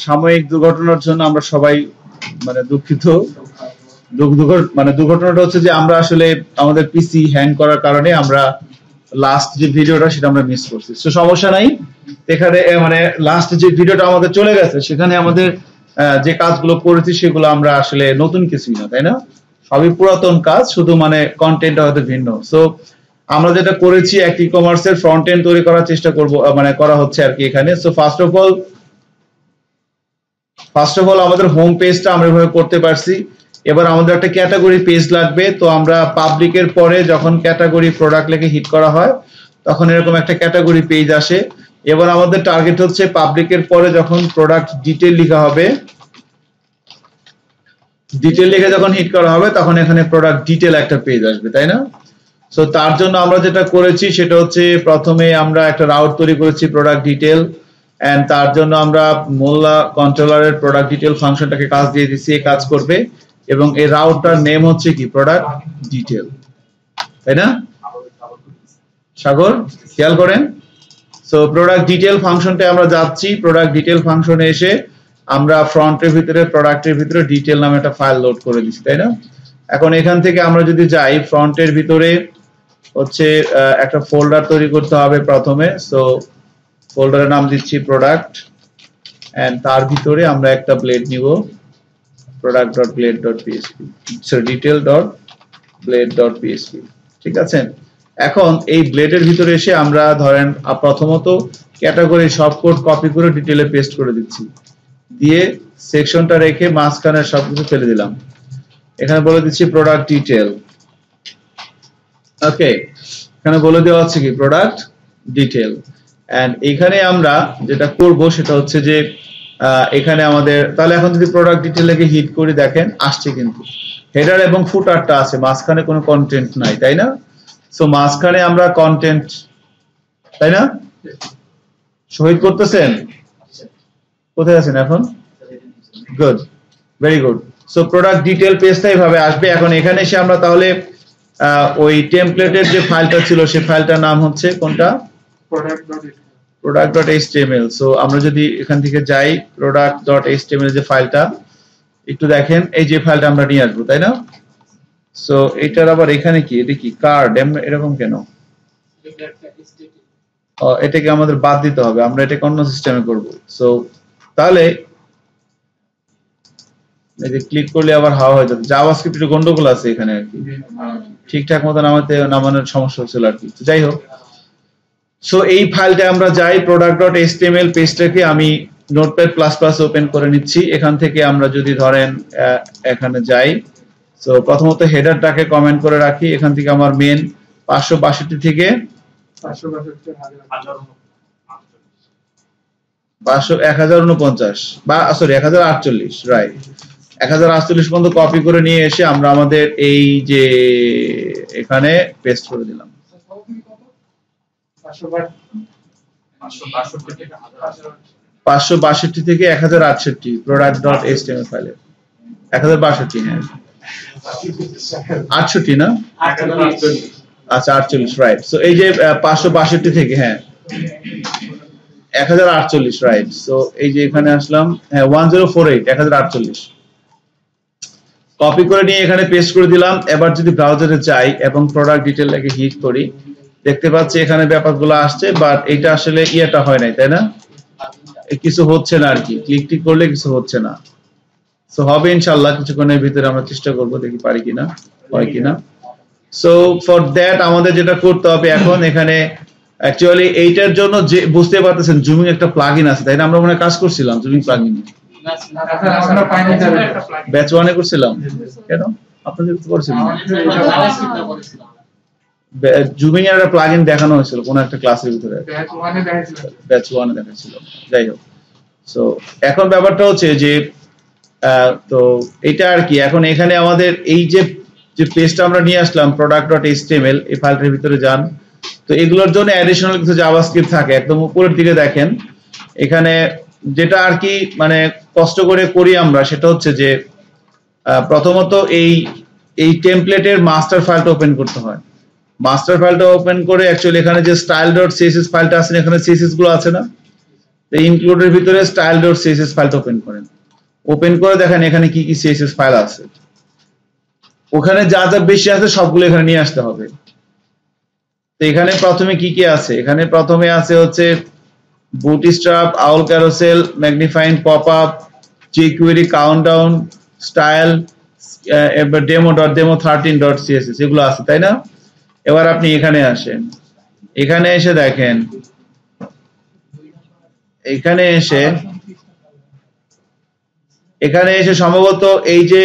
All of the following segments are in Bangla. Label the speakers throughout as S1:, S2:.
S1: সাময়িক দুর্ঘটনার জন্য আমরা সবাই দুঃখিত। দুর্ঘটনাটা হচ্ছে যে আমরা আসলে আমাদের পিসি হ্যাং করার কারণে আমরা লাস্ট যে ভিডিওটা সেটা আমরা মিস করছি। তো সমস্যা নাই, এখানে লাস্ট যে ভিডিওটা আমাদের চলে গেছে সেখানে আমাদের যে কাজগুলো করেছি সেগুলো আমরা আসলে নতুন কিছুই না, তাই না? সবই পুরাতন কাজ, শুধু কন্টেন্টটা হয়তো ভিন্ন। সো আমরা যেটা করেছি একটা ই-কমার্সের ফ্রন্ট এন্ড তৈরি করার চেষ্টা করব, করা হচ্ছে আর কি এখানে। সো ফার্স্ট অফ অল আমাদের হোম পেজটা আমরা এভাবে করতে পারছি। এবার আমাদের একটা ক্যাটাগরি পেজ লাগবে। তো আমরা পাবলিকের পরে যখন ক্যাটাগরি প্রোডাক্ট লিখে হিট করা হয় তখন এরকম একটা ক্যাটাগরি পেজ আসে। এবার আমাদের টার্গেট হচ্ছে পাবলিকের পরে যখন প্রোডাক্ট ডিটেইল লেখা হবে, ডিটেইল লিখে যখন হিট করা হবে তখন এখানে প্রোডাক্ট ডিটেইল একটা পেজ আসবে, তাই না? সো তার জন্য আমরা যেটা করেছি সেটা হচ্ছে প্রথমে আমরা একটা রাউট তৈরি করেছি প্রোডাক্ট ডিটেইল, এন্ড তার জন্য আমরা মোল্লা কন্ট্রোলারের প্রোডাক্ট ডিটেইল ফাংশনটাকে কাজ দিয়ে দিয়েছি, এই কাজ করবে। এবং এই রাউটটার নেম হচ্ছে কি প্রোডাক্ট ডিটেইল, তাই না সাগর? খেয়াল করেন। সো প্রোডাক্ট ডিটেইল ফাংশনটা আমরা যাচ্ছি, প্রোডাক্ট ডিটেইল ফাংশনে এসে আমরা ফ্রন্টের ভিতরে প্রোডাক্টের ভিতরে ডিটেইল নামে একটা ফাইল লোড করে দিচ্ছি, তাই না? এখন এখান থেকে আমরা যদি যাই ফ্রন্টের ভিতরে হচ্ছে একটা ফোল্ডার তৈরি করতে হবে প্রথমে। সো ফোল্ডারের নাম দিচ্ছি প্রোডাক্ট, এন্ড তার ভিতরে আমরা একটা ব্লেড নিব, product.blade.php, সরি detail.blade.php, ঠিক আছে? এখন এই ব্লেডের ভিতরে এসে আমরা ধরেন প্রথমত ক্যাটাগরি সব কোড কপি করে ডিটেইলে পেস্ট করে দিচ্ছি, দিয়ে সেকশনটা রেখে মাঝখানে সবকিছু ফেলে দিলাম। এখানে বলে দিচ্ছি প্রোডাক্ট ডিটেইল। ওকে, এখানে বলে দেওয়া হচ্ছে কি প্রোডাক্ট ডিটেইল। এন্ড এখানে আমরা যেটা করব সেটা হচ্ছে যে এখানে আমাদের তাহলে এখন যদি প্রোডাক্ট ডিটেইল লিখে হিট করি দেখেন আসছে, কিন্তু হেডার এবং ফুটারটা আছে, মাঝখানে কোনো কন্টেন্ট নাই, তাই না? সো মাঝখানে আমরা কন্টেন্ট, তাই না? শহীদ করতেছেন? কোথায় আছেন এখন? Good, very good. So product detail পেজটা এইভাবে আসবে। এখন এখানে এসে আমরা তাহলে ওই টেমপ্লেটের যে ফাইলটা ছিল সেই ফাইলটার নাম হচ্ছে কোনটা? product.html। সো আমরা যদি এখান থেকে যাই product.html যে ফাইলটা একটু দেখেন, এই যে ফাইলটা আমরা নিয়ে আসবো, তাই না? সো এটার আবার এখানে কি, এটা কি কার্ড এরকম কেন? এটাকে আমাদের বাদ দিতে হবে, আমরা এটাকে অন্য সিস্টেমে করব। সো তাহলে এই যে ক্লিক করলে আবার হাওয়া হয়ে যাবে, জাভাস্ক্রিপ্টের গন্ডগোল আছে এখানে আর কি, ঠিকঠাক মতো নামানোর সমস্যা হচ্ছিল আর কি। যাই হোক, সো এই ফাইলটা আমরা যাই product.html পেজটাকে আমি নোটপ্যাড প্লাস প্লাস ওপেন করে নিচ্ছি। এখান থেকে আমরা যদি ধরেন এখানে যাই, সো প্রথমত হেডারটাকে কমেন্ট করে রাখি। এখান থেকে আমার মেন 562 থেকে 1049 বা সরি 1048, রাইট, 1048 পর্যন্ত কপি করে নিয়ে এসে আমরা আমাদের এই যে এখানে পেস্ট করে দিলাম। 562 থেকে 1068 product.html ফাইলে 1062, হ্যাঁ 68 না, আচ্ছা 48, রাইট। সো এই যে 562 থেকে হ্যাঁ 1048, রাইট। সো এই যে এখানে আসলাম, হ্যাঁ 1048 1048 কপি করে নিয়ে এখানে পেস্ট করে দিলাম। এবার যদি ব্রাউজারে যাই এবং প্রোডাক্ট ডিটেইল লিখে হিট করি, দেখতে পাচ্ছি এখানে ব্যাপারগুলো আসছে, বাট এটা আসলে ইয়েটা হয় নাই, তাই না? কিছু হচ্ছে না আর কি, ক্লিক করলে কিছু হচ্ছে না। সো হবে ইনশাআল্লাহ কিছুক্ষণের ভিতরে, আমরা চেষ্টা করব, দেখি পারি কিনা, হয় কিনা। সো ফর দ্যাট আমাদের যেটা করতে হবে এখন এখানে অ্যাকচুয়ালি এইটার জন্য যে বুঝতে পারতেছেন জুমিং একটা প্লাগইন আছে, তাই না? আমরা মনে কাজ করছিলাম জুমিং প্লাগইন, ব্যাচ 1 এ করছিলাম। কেন আপনাদের তো করছিলেন? জুমিং এর একটা প্লাগইন দেখানো হয়েছিল কোন একটা ক্লাসের ভিতরে, ব্যাচ 1 এ দেখাচ্ছিল। যাই হোক, সো এখন ব্যাপারটা হচ্ছে যে তো এটা আর কি, এখন এখানে আমাদের এই যে পেজটা আমরা নিয়ে আসলাম product.html, এই ফাইলটার ভিতরে যান। তো এগুলোর জন্য অ্যাডিশনাল কিছু জাভাস্ক্রিপ্ট থাকে, একদম উপরের দিকে দেখেন। এখানে যেটা আর কি কষ্ট করে করি আমরা সেটা হচ্ছে যে প্রথমত এই এই টেমপ্লেটের মাস্টার ফাইলটা ওপেন করতে হয়। মাস্টার ফাইলটা ওপেন করে অ্যাকচুয়ালি এখানে যে style.css ফাইলটা আছে এখানে css গুলো আছে না, তো ইনক্লুডের ভিতরে style.css ফাইলটা ওপেন করেন। ওপেন করে দেখেন এখানে কি কি css ফাইল আছে, ওখানে যা যা বেশি আছে সবগুলো এখানে নিয়ে আসতে হবে। তো এখানে প্রথমে কি কি আছে, এখানে প্রথমে আছে হচ্ছে bootstrap, owl carousel, magnifying pop-up, jQuery, countdown, style, এবার demo.demo13.css এগুলো আছে তাই না। এবার আপনি এখানে আসেন, এখানে এসে দেখেন, এখানে এসে সম্ভবত এই যে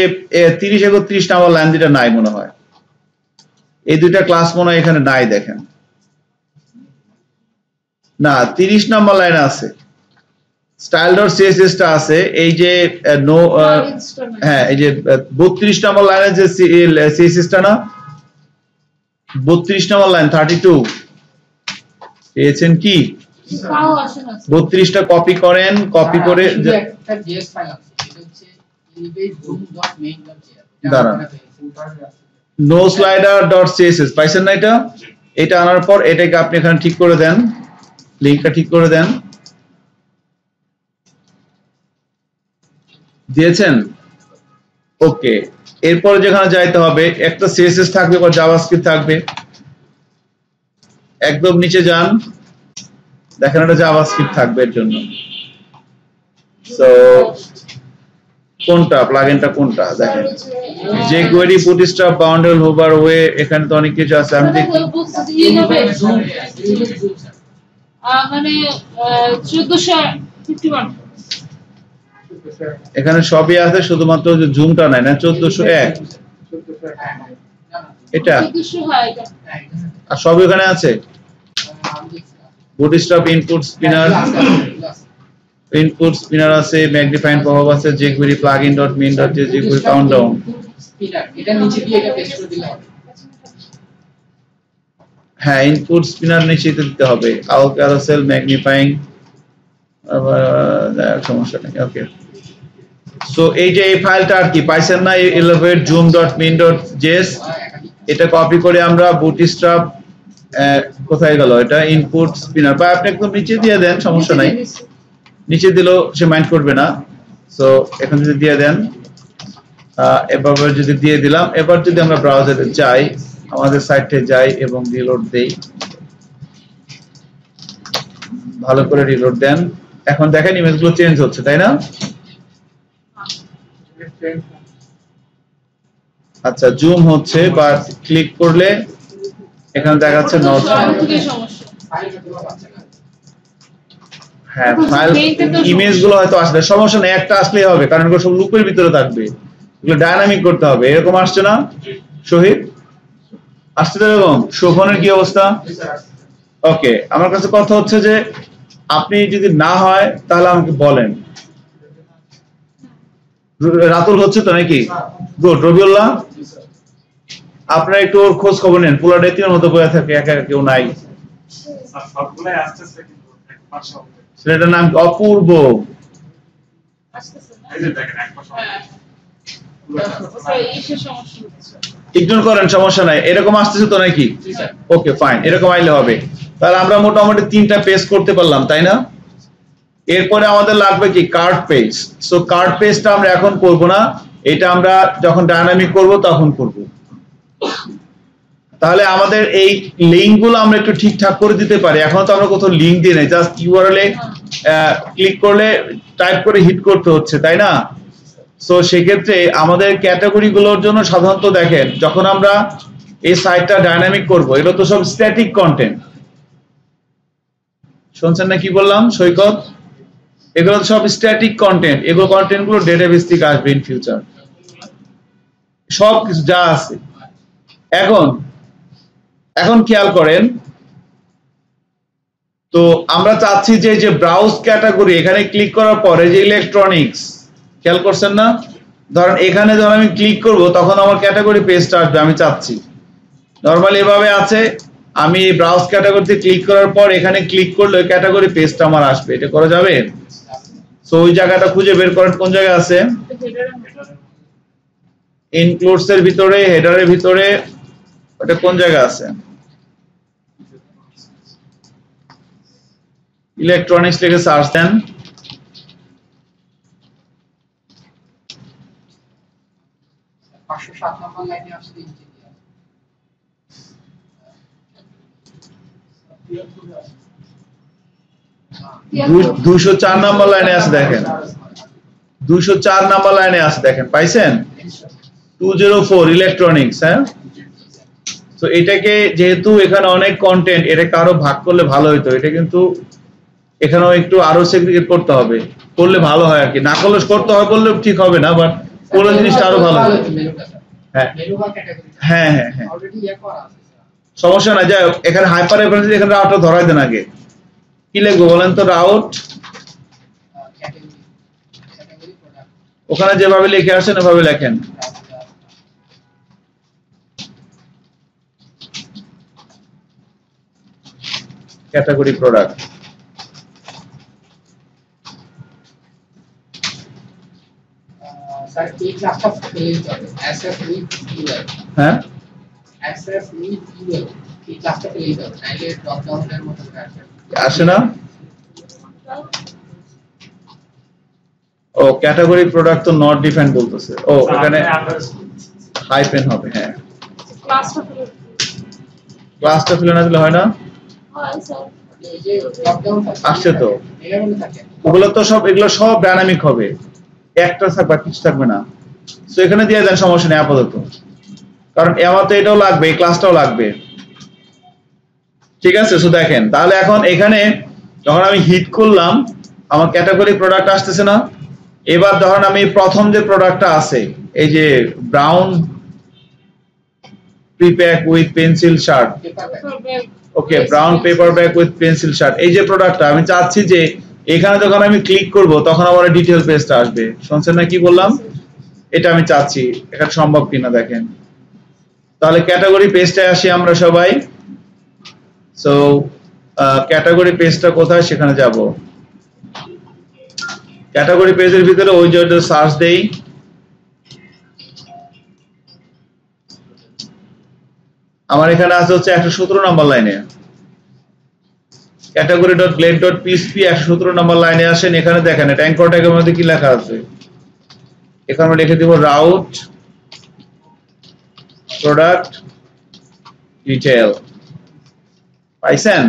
S1: 30-31 নম্বর লাইন যেটা নাই মনে হয়, এই দুইটা ক্লাস মনে হয় এখানে নাই, দেখেন না 30 নম্বর লাইন আছে, style.css টা আছে, এই যে নো হ্যাঁ এই যে 32 নম্বর লাইনে যে css টা না, 32 নম্বর লাইন 32 পেয়েছেন কি, 32 টা কপি করেন, কপি করে
S2: একটা js ফাইল আছে, এটা হচ্ছে elevate.main.js
S1: দাঁড়ান no slider.css পাইছেন না, এটা আনার পর এটাকে আপনি এখানে ঠিক করে দেন, লিংকটা ঠিক করে দেন, দিয়েছেন ওকে। এরপরে যেখানে যাইতে হবে একটা css থাকবে বা জাভাস্ক্রিপ্ট থাকবে, একদম নিচে যান, দেখেন একটা জাভাস্ক্রিপ্ট থাকবে এর জন্য। সো কোনটা প্লাগইনটা কোনটা দেখেন, jQuery, bootstrap, boundary, hover, way, এখানে তো অনেক কিছু আছে, আমি দেখি
S3: মানে 1451
S1: এখানে সবই আছে, শুধুমাত্র যে জুমটা নাই না 1401 এটা,
S3: 1400 হয় এটা,
S1: আর সব এখানে আছে, bootstrap, input spinner আছে, magnifying pop-up আছে, jQuery, plugin.main.js, jQuery, countdown,
S2: এটা নিচে দিয়ে এটা পেস্ট করে দিলে হবে।
S1: হ্যাঁ ইনপুট স্পিনার নিচে দিতে হবে, owl carousel, magnifying, সমস্যা নেই ওকে। সো এই যে এই ফাইলটা আর কি পাইছেন না, elevate zoom.main.js, এটা কপি করে আমরা bootstrap কোথায় গেল এটা, ইনপুট স্পিনার বা আপনি একদম নিচে দিয়ে দেন, সমস্যা নাই, নিচে দিলেও সে মাইন্ড করবে না। সো এখানে যদি দিয়ে দেন, এভাবে যদি দিয়ে দিলাম, এবার যদি আমরা ব্রাউজারে যাই, আমাদের সাইটে যাই এবং রিলোড দেই, ভালো করে রিলোড দেন, এখন দেখেন ইমেজগুলো চেঞ্জ হচ্ছে তাই না। আচ্ছা জুম হচ্ছে বা ক্লিক করলে এখানে দেখাচ্ছে নট, হ্যাঁ ফাইল ইমেজগুলো হয়তো আসলে সমস্যা নেই, একটা আসলেই হবে, কারণ এগুলো সব লুপের ভিতরে থাকবে, এগুলো ডায়নামিক করতে হবে। এরকম আসছে না শহীদ, আসছে এরকম। শোভনের কি অবস্থা? ওকে, আমার কাছে কথা হচ্ছে যে আপনি যদি না হয় তাহলে আমাকে বলেন। রাতুল হচ্ছে তো নাকি? গুড। রবিউল্লাহ, আপনারা একটু ওর খোঁজ খবর নেন, পুরো ডেটির মতো বয়ে থাকে, একা একা কেউ নাই।
S4: সবগুলাই আসতেছে কিন্তু এক মাস হবে।
S1: ছেলেটার নাম অপূর্ব।
S4: এই যে দেখেন এক মাস হবে।
S1: ইগনোর করেন, সমস্যা নাই। এরকম আসতেছে তো নাকি? ওকে ফাইন, এরকম আইলে হবে। তাহলে আমরা মোটামুটি 3টা পেজ করতে পারলাম, তাই না? এরপরে আমাদের লাগবে কি কার্ড পেজ। সো কার্ড পেজটা আমরা এখন করব না, এটা আমরা যখন ডায়নামিক করব তখন করব। তাহলে আমাদের এই লিংকগুলো আমরা একটু ঠিকঠাক করে দিতে পারি। এখন তো আমরা কোথাও লিংক দিই নাই, জাস্ট ইউআরএল এ ক্লিক করলে টাইপ করে হিট করতে হচ্ছে, তাই না? সো সেক্ষেত্রে আমাদের ক্যাটাগরি গুলোর জন্য সাধারণত দেখেন, যখন আমরা এই সাইটটা ডায়নামিক করব, এগুলো তো সব স্ট্যাটিক কন্টেন্ট। শুনছেন না কি বললাম সৈকত? এগুলো সব স্ট্যাটিক কন্টেন্ট, এগুলো কন্টেন্ট গুলো ডেটাবেস থেকে আসবে ইন ফিউচার, সব কিছু যা আছে। এখন খেয়াল করেন, তো আমরা চাচ্ছি যে ব্রাউজ ক্যাটাগরি, এখানে ক্লিক করার পরে যে ইলেকট্রনিক্স, খেয়াল করছেন না? ধরেন এখানে যখন আমি ক্লিক করব তখন আমার ক্যাটাগরি পেজটা আসবে, আমি চাচ্ছি। নরমালি এভাবে আছে, আমি ব্রাউজ ক্যাটাগরিতে ক্লিক করার পর এখানে ক্লিক করলে ক্যাটাগরি পেজটা আমার আসবে। এটা করা যাবে? সো ওই জায়গাটা খুঁজে বের করেন কোন জায়গায় আছে। ইনক্লুডস এর ভিতরে হেডারের ভিতরে ওটা কোন জায়গা আছে ইলেকট্রনিক্স লিখে সার্চ দেন
S2: 507 নম্বর লাইনে আসলে ইঞ্জিনিয়ার
S1: 204 নম্বর লাইনে আছে দেখেন 204 নম্বর লাইনে আছে দেখেন পাইছেন 204 ইলেকট্রনিক্স হ্যাঁ তো এটাকে যেহেতু এখানে অনেক কন্টেন্ট এটাকে আরো ভাগ করলে ভালো হতো এটা কিন্তু এখানেও একটু আরো সেগ্রিগেট করতে হবে করলে ভালো হয় আর কি না করলে করতে হয় বললে ঠিক হবে না বাট কোন জিনিসটা আরো ভালো হবে হ্যাঁ
S2: মেনু বা ক্যাটাগরি
S1: হ্যাঁ হ্যাঁ হ্যাঁ
S2: অলরেডি ইয়া করা আছে
S1: সমস্যা না যাই হোক এখানে হাইপার রেফারেন্স এখানে রাউটটা ধরাই দেন আগে কি লিখবো বলেন তো রাউট
S2: ক্যাটাগরি ক্যাটাগরি প্রোডাক্ট
S1: ওখানে যেভাবে লিখে আসেন ওভাবে লেখেন ক্যাটাগরি প্রোডাক্ট
S2: স্যার এই ক্লাসটা ফেলে দিতে হবে এসএফ উইথ ইউএল
S1: হ্যাঁ
S2: এসএফ উইথ ইউএল এই ক্লাসটা ফেলে দিতে হবে নাইলে ড্রপ ডাউনের মতো আসবে
S1: আসে না ও ক্যাটাগরি প্রোডাক্ট তো নট ডিফাইন্ড বলতেছে ও এখানে হাইপেন হবে হ্যাঁ
S3: ক্লাসটা ফেলে
S1: ক্লাসটা ফেলে না দিলে হয় না
S3: হয় স্যার
S2: এই যে ড্রপ ডাউন
S1: আসছে তো
S2: এগুলো থাকে
S1: ওগুলো তো সব এগুলো সব ডাইনামিক হবে একটা থাকবে আর কিছু থাকবে না সো এখানে দিয়ে দেন সমস্যা নেই আপাতত কারণ আমার তো এটাও লাগবে এই ক্লাসটাও লাগবে ঠিক আছে সো দেখেন তাহলে এখন এখানে যখন আমি হিট করলাম আমার ক্যাটাগরি প্রোডাক্ট আসতেছে না এবার ধরেন আমি প্রথম যে প্রোডাক্টটা আছে এই যে brown prepack with pencil shirt okay brown paper bag with pencil shirt এই যে প্রোডাক্টটা আমি চাচ্ছি যে এখানে যখন আমি ক্লিক করব তখন আমার ডিটেইল পেজটা আসবে শুনছেন না কি বললাম এটা আমি চাচ্ছি এটা সম্ভব কিনা দেখেন তাহলে ক্যাটাগরি পেজটায় আসি আমরা সবাই সো ক্যাটাগরি পেজটা কোথায় সেখানে যাব ক্যাটাগরি পেজের ভিতরে ওই যে সার্চ দেই আমার এখানে আছে হচ্ছে 117 নম্বর লাইনে category.blade.php 117 নম্বর লাইনে আসেন এখানে দেখেন এটা অ্যাঙ্কর ট্যাগের মধ্যে কি লেখা আছে এখানে আমরা লিখে দিব রাউট প্রোডাক্ট ডিটেইল পাইছেন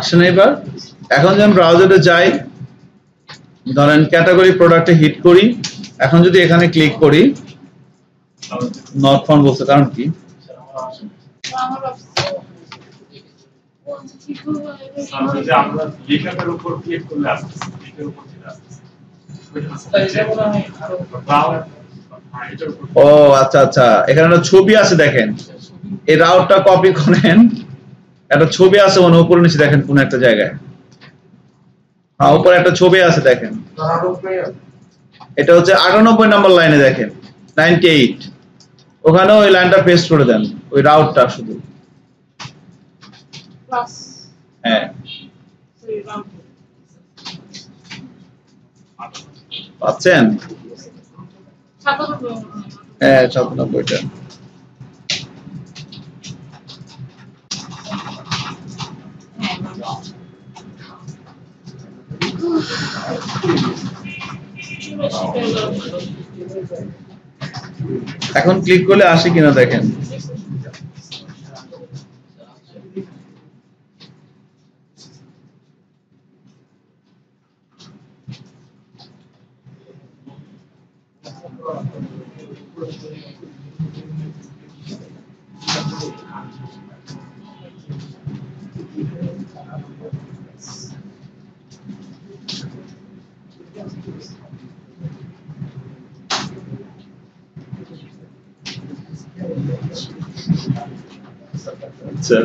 S1: আসেন এবার এখন যখন ব্রাউজারে যাই ধরেন ক্যাটাগরি প্রোডাক্টে হিট করি এখন যদি এখানে ক্লিক করি নট ফাউন্ড বলছে কারণ কি
S3: আমার
S4: যদি আমরা লেখাটার উপর ক্লিক করলে আসছে লেখার উপর যেটা আসছে
S1: ও আচ্ছা আচ্ছা এখানে একটা ছবি আছে দেখেন এই রাউটটা কপি করেন একটা ছবি আছে মানে উপরে নিচে দেখেন কোন একটা জায়গায় হ্যাঁ উপরে একটা ছবি আছে দেখেন এটা হচ্ছে 98 নম্বর লাইনে দেখেন 98 ওখানে ওই লাইনটা পেস্ট করে দেন ওই রাউটটা শুধু
S3: ক্লাস
S1: হ্যাঁ পাচ্ছেন হ্যাঁ 97টা এখন ক্লিক করলে আসে কিনা দেখেন আচ্ছা,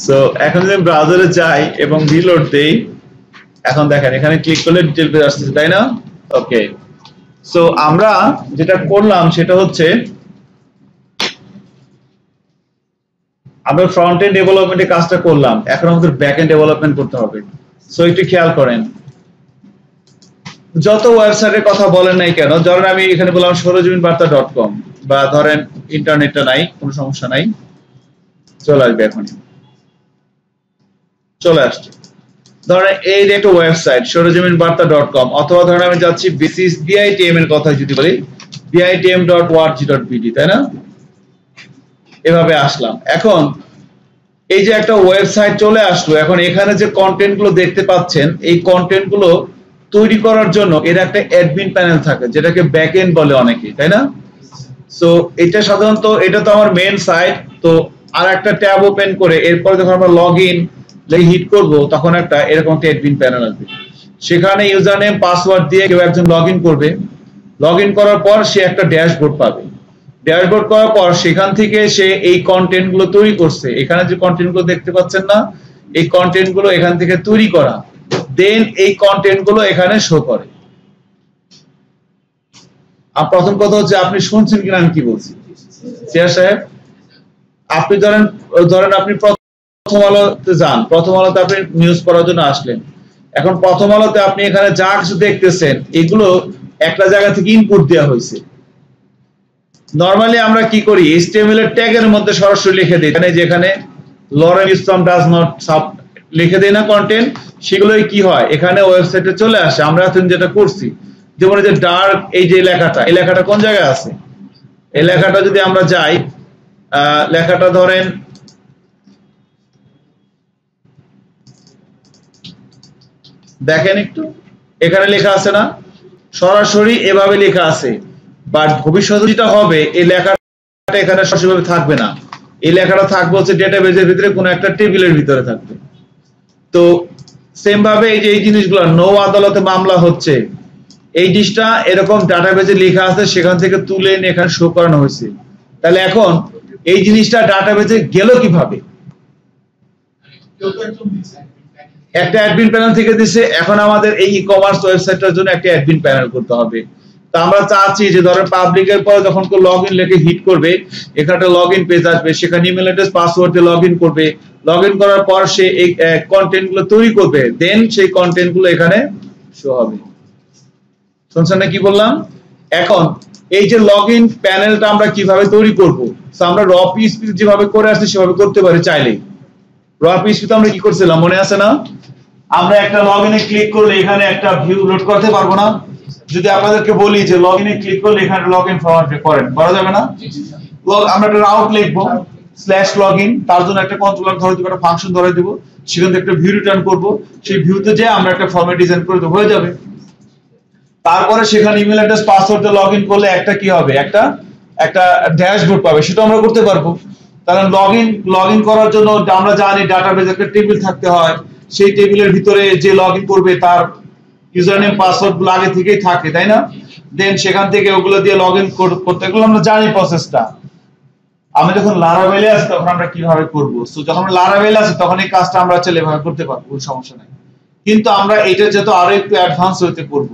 S1: সো এখন যদি ব্রাউজারে যাই এবং রিলোড দেই, এখন দেখেন এখানে ক্লিক করলে ডিটেল পেজ আসছে, তাই না? ওকে, সো আমরা যেটা করলাম সেটা হচ্ছে আমরা ফ্রন্ট এন্ড ডেভেলপমেন্টের কাজটা করলাম, এখন আমাদের ব্যাক এন্ড ডেভেলপমেন্ট করতে হবে। সো একটু খেয়াল করেন, যত ওয়েবসাইটের কথা বলেন নাই কেন, ধরেন আমি এখানে বললাম সৌরজমিনবার্তা.com, বা ধরেন ইন্টারনেটটা নাই, কোনো সমস্যা নাই, চলে আসবে, এখন চলে আসছে। ধরেন এই যে একটা ওয়েবসাইট সৌরজমিনবার্তা.com, অথবা ধরেন আমি যাচ্ছি BITM এর কথা যদি বলি bitm.org.bd, তাই না? এভাবে আসলাম। এখন এই যে একটা ওয়েবসাইট চলে আসলো, এখন এখানে যে কন্টেন্ট গুলো দেখতে পাচ্ছেন, এই কন্টেন্ট গুলো তৈরি করার জন্য এর একটা অ্যাডমিন প্যানেল থাকে, যেটাকে ব্যাক এন্ড বলে অনেকে, তাই না? সো এটা সাধারণত, এটা তো আমার মেন সাইট, তো আর একটা ট্যাব ওপেন করে এরপর যখন আমরা লগ ইন হিট করব, তখন একটা এরকম একটা অ্যাডমিন প্যানেল আসবে। সেখানে ইউজার নেম পাসওয়ার্ড দিয়ে কেউ একজন লগ ইন করবে। লগ ইন করার পর সে একটা ড্যাশবোর্ড পাবে। ড্যাশবোর্ড করার পর সেখান থেকে সে এই কন্টেন্ট গুলো তৈরি করছে, এখানে যে কন্টেন্ট গুলো দেখতে পাচ্ছেন না, এই কন্টেন্ট গুলো এখান থেকে তৈরি করা, দেন এই কন্টেন্ট গুলো এখানে শো করে। আর প্রথম কথা হচ্ছে, আপনি শুনছেন কিনা আমি কি বলছি সিয়ার সাহেব? আপনি ধরেন আপনি প্রথম আলোতে যান, প্রথম আলোতে আপনি নিউজ পড়ার জন্য আসলেন। এখন প্রথম আলোতে আপনি এখানে যা কিছু দেখতেছেন, এগুলো একটা জায়গা থেকে ইনপুট দেওয়া হয়েছে। নরমালি আমরা কি করি, HTML এর ট্যাগের মধ্যে সরাসরি লিখে দিই, এখানে যেখানে Lauren Islam does not sub লিখে দেই না কন্টেন্ট, সেগুলোই কি হয় এখানে ওয়েবসাইটে চলে আসে। আমরা এখন যেটা করছি, যেমন এই যে ডার্ক, এই যে লেখাটা, এই লেখাটা কোন জায়গায় আছে, এই লেখাটা যদি আমরা যাই, লেখাটা ধরেন দেখেন একটু, এখানে লেখা আছে না, সরাসরি এভাবে লেখা আছে। বাট ভবিষ্যতে যেটা হবে, এই লেখাটা এখানে সরাসরি থাকবে না, এই লেখাটা থাকবে হচ্ছে ডেটাবেজের ভিতরে কোনো একটা টেবিলের ভিতরে থাকবে। তো সেম ভাবে এই যে এই জিনিসগুলো, নো আদালতে মামলা হচ্ছে, এই জিনিসটা এরকম ডাটাবেজে লেখা আছে, সেখান থেকে তুলে এনে এখানে শো করানো হয়েছে। তাহলে এখন এই জিনিসটা ডাটাবেজে গেল কিভাবে? একটা অ্যাডমিন প্যানেল থেকে দিছে। এখন আমাদের এই ই-কমার্স ওয়েবসাইটটার জন্য একটা অ্যাডমিন প্যানেল করতে হবে। তো আমরা চাচ্ছি যে ধরেন পাবলিকের পরে যখন কেউ লগ ইন লিখে হিট করবে, এখানে একটা লগ ইন পেজ আসবে, সেখানে ইমেল অ্যাড্রেস পাসওয়ার্ড দিয়ে লগ ইন করবে। লগ ইন করার পর সে এই কন্টেন্ট গুলো তৈরি করবে, দেন সেই কন্টেন্ট গুলো এখানে শো হবে। শুনছেন না কি বললাম? এখন এই যে লগ ইন প্যানেলটা আমরা কিভাবে তৈরি করব? আমরা র পিএইচপি যেভাবে করে আসছি সেভাবে করতে পারি চাইলেই। র পিএইচপি তো আমরা কি করছিলাম মনে আছে না? আমরা একটা লগইনে ক্লিক করলে এখানে একটা ভিউ লোড করতে পারবো না? যদি আপনাদেরকে বলি যে লগইনে ক্লিক করলে এখানে লগইন ফরম্যাট করেন, করা যাবে না? আমরা একটা রাউট লিখবো /login, তার জন্য একটা কন্ট্রোলার ধরে দেব, একটা ফাংশন ধরে দেব, সেখান থেকে একটা ভিউ রিটার্ন করব, সেই ভিউতে যে আমরা একটা ফরম্যাট ডিজাইন করে দেব, হয়ে যাবে। তারপরে সেখানে ইমেল অ্যাড্রেস পাসওয়ার্ড দিয়ে লগইন করলে একটা কি হবে, একটা ড্যাশবোর্ড পাবে, সেটা আমরা করতে পারবো। কারণ লগইন করার জন্য আমরা জানি ডাটাবেজে একটা টেবিল থাকতে হয়, সেই টেবিলের ভিতরে যে লগইন করবে তার ইউজার নেম পাসওয়ার্ড গুলো আগে থেকেই থাকে, তাই না? দেন সেখান থেকে ওগুলো দিয়ে লগইন করতে, এগুলো আমরা জানি প্রসেসটা। আমরা যখন লারাভেলে আছি তখন আমরা কিভাবে করব? সো যখন লারাভেলে আছি তখন এই কাজটা আমরা চাইলে এভাবে করতে পারবো, কোনো সমস্যা নাই। কিন্তু আমরা এটা যেহেতু আরো একটু অ্যাডভান্স হইতে করব,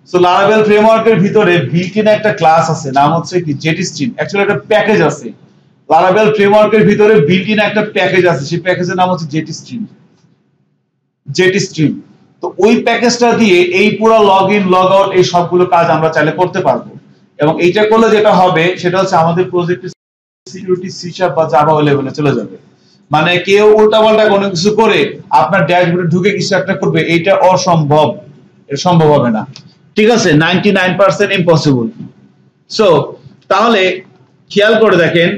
S1: সো লারাভেল ফ্রেমওয়ার্কের ভিতরে বিল্ট-ইন একটা ক্লাস আছে, নাম হচ্ছে কি জেটিস্ট্রিম। অ্যাকচুয়ালি একটা প্যাকেজ আছে লারাভেল ফ্রেমওয়ার্কের ভিতরে, বিল্ট-ইন একটা প্যাকেজ আছে, সেই প্যাকেজের নাম হচ্ছে জেটিস্ট্রিম। তো ওই প্যাকেজটা দিয়ে এই পুরো লগইন লগ আউট এই সবগুলো কাজ আমরা চাইলে করতে পারবো। এবং এইটা করলে যেটা হবে সেটা হচ্ছে আমাদের প্রজেক্টের সিকিউরিটি C# বা জাভা লেভেলে চলে যাবে। মানে কেউ উল্টাপাল্টা কোনো কিছু করে আপনার ড্যাশবোর্ডে ঢুকে কিছু একটা করবে, এটা অসম্ভব, এটা সম্ভব হবে না। ঠিক আছে, 99% ইম্পসিবল। সো তাহলে খেয়াল করে দেখেন,